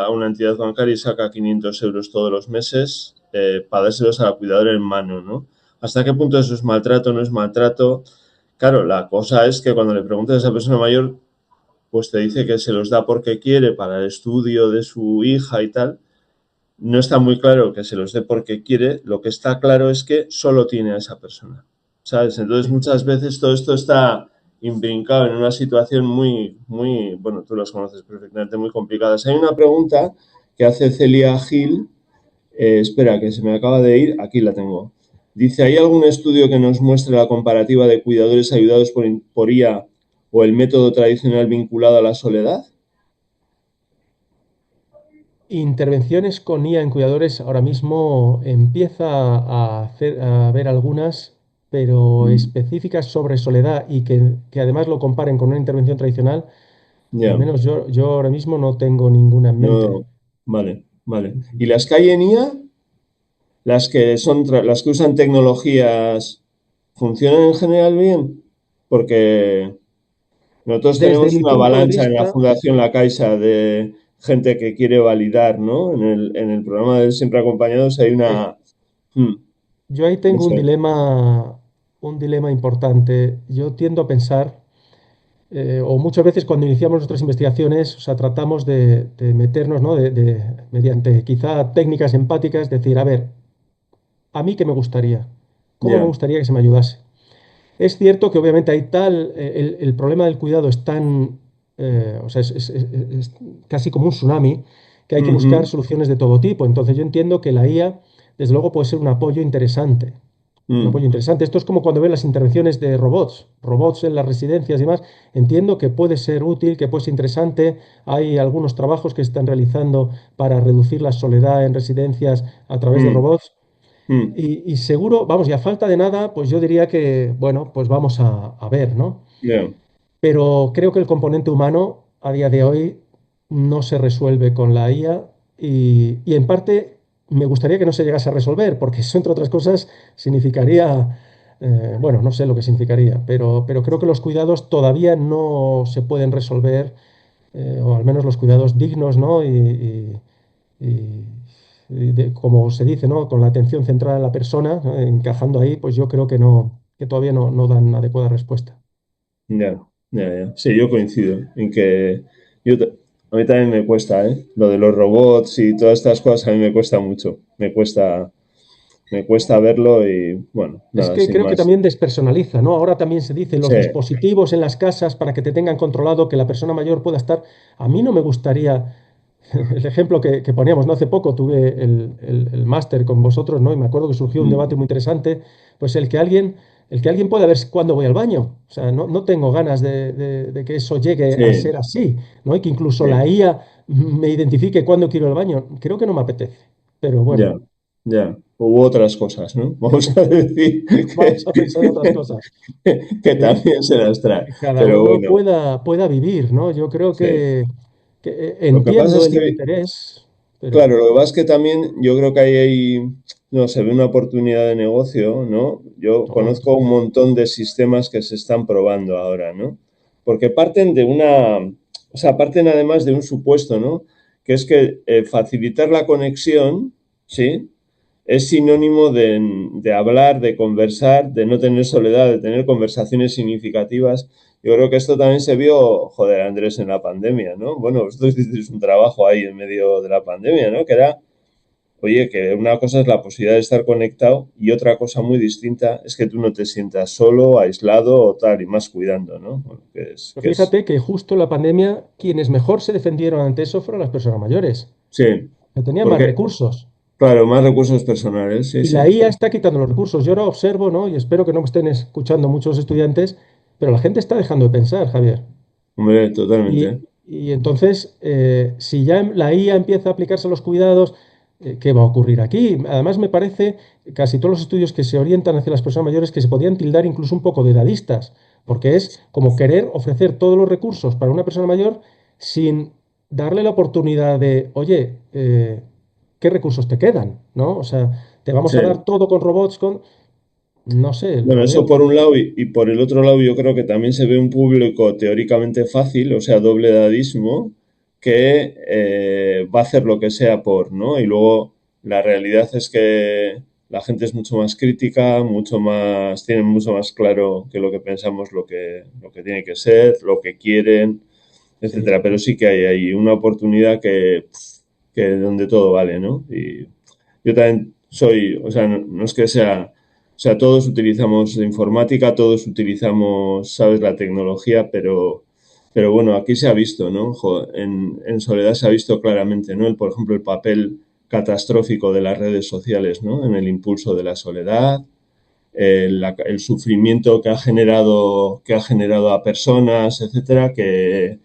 a una entidad bancaria y saca 500 euros todos los meses para dárselos a la cuidadora en mano, ¿no? ¿Hasta qué punto eso es maltrato, no es maltrato? Claro, la cosa es que cuando le preguntas a esa persona mayor, pues te dice que se los da porque quiere para el estudio de su hija y tal. No está muy claro que se los dé porque quiere, lo que está claro es que solo tiene a esa persona, ¿sabes? Entonces Sí. muchas veces todo esto está imbrincado en una situación muy, muy, bueno, tú las conoces perfectamente, muy complicadas. Hay una pregunta que hace Celia Gil, espera, que se me acaba de ir, aquí la tengo. Dice, ¿hay algún estudio que nos muestre la comparativa de cuidadores ayudados por IA o el método tradicional vinculado a la soledad? Intervenciones con IA en cuidadores ahora mismo empieza a haber algunas, pero Mm, específicas sobre soledad y que además lo comparen con una intervención tradicional, al ya, menos yo ahora mismo no tengo ninguna en mente. no, vale, vale. ¿Y las que hay en IA? Las que usan tecnologías funcionan en general bien, porque nosotros Desde tenemos mi una punto de avalancha en la vista, Fundación La Caixa de gente que quiere validar, ¿no? En el programa de Siempre Acompañados hay sí, una... yo ahí no tengo sé, un dilema importante. Yo tiendo a pensar, o muchas veces cuando iniciamos nuestras investigaciones, o sea, tratamos de meternos, ¿no? Mediante quizá técnicas empáticas, decir, a ver, ¿a mí qué me gustaría? ¿Cómo me ya, gustaría que se me ayudase? Es cierto que obviamente hay el problema del cuidado es tan, o sea, es casi como un tsunami, que hay que buscar ujú, soluciones de todo tipo. Entonces yo entiendo que la IA, desde luego, puede ser un apoyo interesante. Un apoyo mm, interesante. Esto es como cuando ven las intervenciones de robots, robots en las residencias y demás. Entiendo que puede ser útil, que puede ser interesante. Hay algunos trabajos que se están realizando para reducir la soledad en residencias a través de mm, robots. mm, Y seguro, vamos, y a falta de nada, pues yo diría que, bueno, pues vamos a ver, ¿no? ya, Pero creo que el componente humano a día de hoy no se resuelve con la IA y en parte me gustaría que no se llegase a resolver, porque eso, entre otras cosas, significaría, bueno, no sé lo que significaría, pero creo que los cuidados todavía no se pueden resolver, o al menos los cuidados dignos, ¿no? Y- como se dice, ¿no? Con la atención centrada en la persona, ¿no? Encajando ahí, pues yo creo que no, que todavía no dan adecuada respuesta. ya, ya, ya. Sí, yo coincido en que a mí también me cuesta, ¿eh? Lo de los robots y todas estas cosas a mí me cuesta mucho. Me cuesta. me cuesta verlo y bueno, Es nada, que sin creo que más. también despersonaliza, ¿no? Ahora también se dice los Sí, dispositivos en las casas para que te tengan controlado, que la persona mayor pueda estar. A mí no me gustaría, el ejemplo que poníamos, ¿no? Hace poco tuve el máster con vosotros, ¿no? Y me acuerdo que surgió un debate mm, muy interesante, pues el que alguien pueda ver cuándo voy al baño. O sea, no tengo ganas de que eso llegue a sí, ser así, ¿no? Y que incluso sí, la IA me identifique cuándo quiero ir al baño. Creo que no me apetece. Pero bueno, ya, ya. Hubo otras cosas, ¿no? Vamos a decir vamos a pensar en otras cosas. que también se las trae. Que cada Pero uno bueno, pueda vivir, ¿no? Yo creo sí. que Lo que pasa entiendo es el que interés, pero claro, lo que pasa es que también yo creo que ahí hay, no, se ve una oportunidad de negocio, ¿no? Yo no, conozco un montón de sistemas que se están probando ahora, ¿no? Porque parten de una, o sea, parten además de un supuesto, ¿no? Que es que facilitar la conexión, ¿sí? Es sinónimo de hablar, de conversar, de no tener soledad, de tener conversaciones significativas. Yo creo que esto también se vio, joder, Andrés, en la pandemia, ¿no? Bueno, vosotros hicisteis un trabajo ahí en medio de la pandemia, ¿no? Que era, oye, que una cosa es la posibilidad de estar conectado y otra cosa muy distinta es que tú no te sientas solo, aislado o tal, y más cuidando, ¿no? Bueno, fíjate que justo la pandemia, quienes mejor se defendieron ante eso fueron las personas mayores, sí, que tenían más porque, recursos. claro, más recursos personales, sí, Y sí, la IA está quitando los recursos. Yo ahora observo, ¿no? Y espero que no me estén escuchando muchos estudiantes, pero la gente está dejando de pensar, Javier. hombre, Y, totalmente. y entonces, si ya la IA empieza a aplicarse a los cuidados, ¿qué va a ocurrir aquí? Además, me parece, casi todos los estudios que se orientan hacia las personas mayores, que se podían tildar incluso un poco de edadistas, porque es como querer ofrecer todos los recursos para una persona mayor sin darle la oportunidad de, oye, ¿qué recursos te quedan? ¿No? O sea, te vamos Sí. a dar todo con robots, no sé, Bueno, lo eso veo. por un lado y por el otro lado yo creo que también se ve un público teóricamente fácil, o sea, doble edadismo, que va a hacer lo que sea por, ¿no? Y luego la realidad es que la gente es mucho más crítica, mucho más, tienen mucho más claro que lo que pensamos, lo que tiene que ser, lo que quieren, Sí. etcétera. Pero sí que hay ahí una oportunidad que donde todo vale, ¿no? Y yo también soy, o sea, no es que sea, o sea, todos utilizamos informática, todos utilizamos, sabes, la tecnología, pero bueno, aquí se ha visto, ¿no? En Soledad se ha visto claramente, ¿no? Por ejemplo, el papel catastrófico de las redes sociales, ¿no? En el impulso de la soledad, el sufrimiento que ha generado a personas, etcétera, que,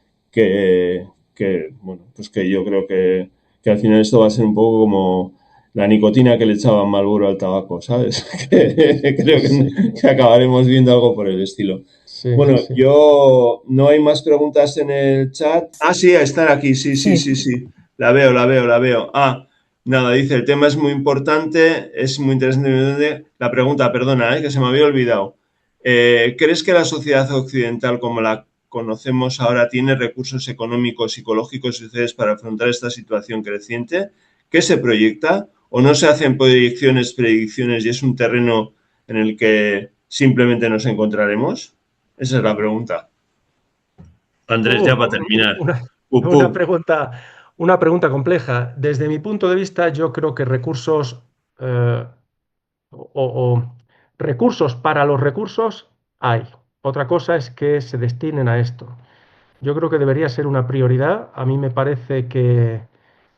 bueno, pues que yo creo que al final esto va a ser un poco como la nicotina que le echaban Marlboro al tabaco, ¿sabes? Creo Sí, que acabaremos viendo algo por el estilo. sí, Bueno, sí. yo no hay más preguntas en el chat. Ah, sí, a estar aquí, sí, sí, sí, sí. La veo, la veo, la veo. Ah, nada, dice, el tema es muy importante, es muy interesante. La pregunta, perdona, que se me había olvidado. ¿Crees que la sociedad occidental como la conocemos ahora tiene recursos económicos, psicológicos y sociales para afrontar esta situación creciente? ¿Qué se proyecta? ¿O no se hacen proyecciones, predicciones y es un terreno en el que simplemente nos encontraremos? Esa es la pregunta. Andrés, ya Uh, para terminar. una, Pum, una pum. pregunta, una pregunta compleja. Desde mi punto de vista, yo creo que recursos eh, o recursos para los recursos hay. Otra cosa es que se destinen a esto. Yo creo que debería ser una prioridad. A mí me parece que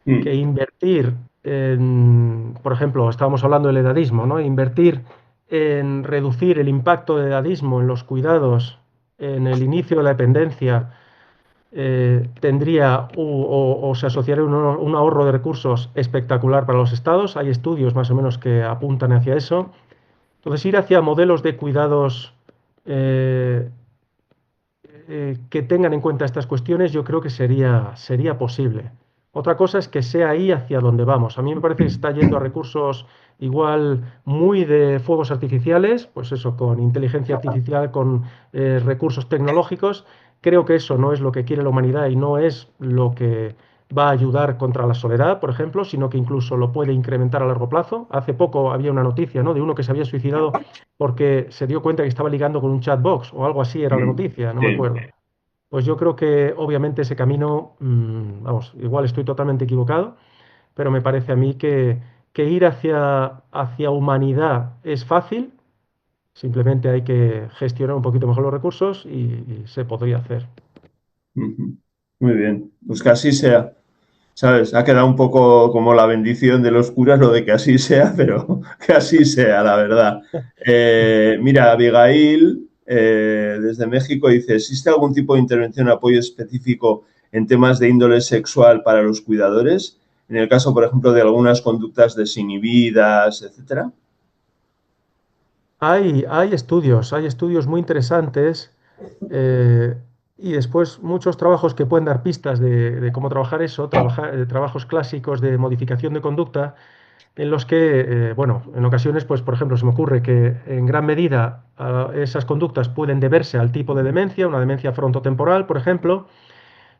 Mm, invertir en, por ejemplo, estábamos hablando del edadismo, ¿no? Invertir en reducir el impacto del edadismo en los cuidados, en el inicio de la dependencia tendría o se asociaría un ahorro de recursos espectacular para los estados. Hay estudios más o menos que apuntan hacia eso. Entonces, ir hacia modelos de cuidados eh, que tengan en cuenta estas cuestiones, yo creo que sería posible. Otra cosa es que sea ahí hacia donde vamos. A mí me parece que se está yendo a recursos igual muy de fuegos artificiales, pues eso, con inteligencia artificial, con recursos tecnológicos. Creo que eso no es lo que quiere la humanidad y no es lo que va a ayudar contra la soledad, por ejemplo, sino que incluso lo puede incrementar a largo plazo. Hace poco había una noticia, ¿no?, de uno que se había suicidado porque se dio cuenta que estaba ligando con un chatbox o algo así era la mm, noticia, no me sí. acuerdo. Pues yo creo que obviamente ese camino, vamos, igual estoy totalmente equivocado, pero me parece a mí que ir hacia humanidad es fácil, simplemente hay que gestionar un poquito mejor los recursos y se podría hacer. Ujú. Muy bien, pues que así sea. ¿Sabes? Ha quedado un poco como la bendición de los curas lo de que así sea, pero que así sea, la verdad. Mira, Abigail, desde México, dice, ¿existe algún tipo de intervención o apoyo específico en temas de índole sexual para los cuidadores? En el caso, por ejemplo, de algunas conductas desinhibidas, etcétera. Hay estudios muy interesantes eh, y después muchos trabajos que pueden dar pistas de cómo trabajar eso, trabajos clásicos de modificación de conducta en los que, bueno, en ocasiones, pues por ejemplo, se me ocurre que en gran medida esas conductas pueden deberse al tipo de demencia, una demencia frontotemporal, por ejemplo,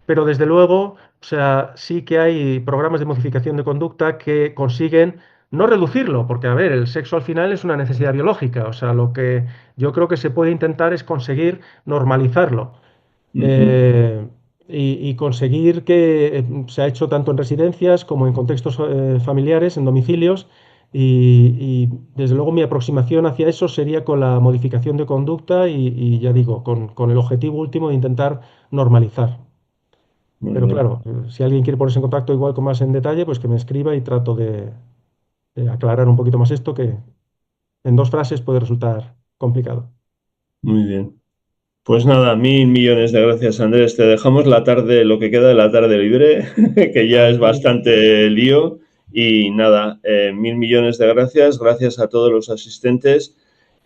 pero desde luego, o sea, sí que hay programas de modificación de conducta que consiguen no reducirlo, porque a ver, el sexo al final es una necesidad biológica, o sea, lo que yo creo que se puede intentar es conseguir normalizarlo. Ujú. eh, y conseguir que se ha hecho tanto en residencias como en contextos familiares, en domicilios, y desde luego mi aproximación hacia eso sería con la modificación de conducta y ya digo, con el objetivo último de intentar normalizar. Muy Pero bien. claro, si alguien quiere ponerse en contacto igual con más en detalle, pues que me escriba y trato de aclarar un poquito más esto, que en 2 frases puede resultar complicado. Muy bien. Pues nada, 1.000 millones de gracias, Andrés. Te dejamos la tarde, lo que queda de la tarde libre, que ya es Magnífico. bastante lío. Y nada, 1.000 millones de gracias. Gracias a todos los asistentes.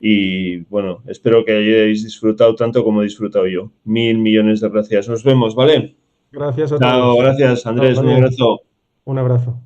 Y bueno, espero que hayáis disfrutado tanto como he disfrutado yo. 1.000 millones de gracias. Nos vemos, ¿vale? Gracias a Chao, todos. gracias, Chao, Andrés. Un Javier. abrazo. Un abrazo.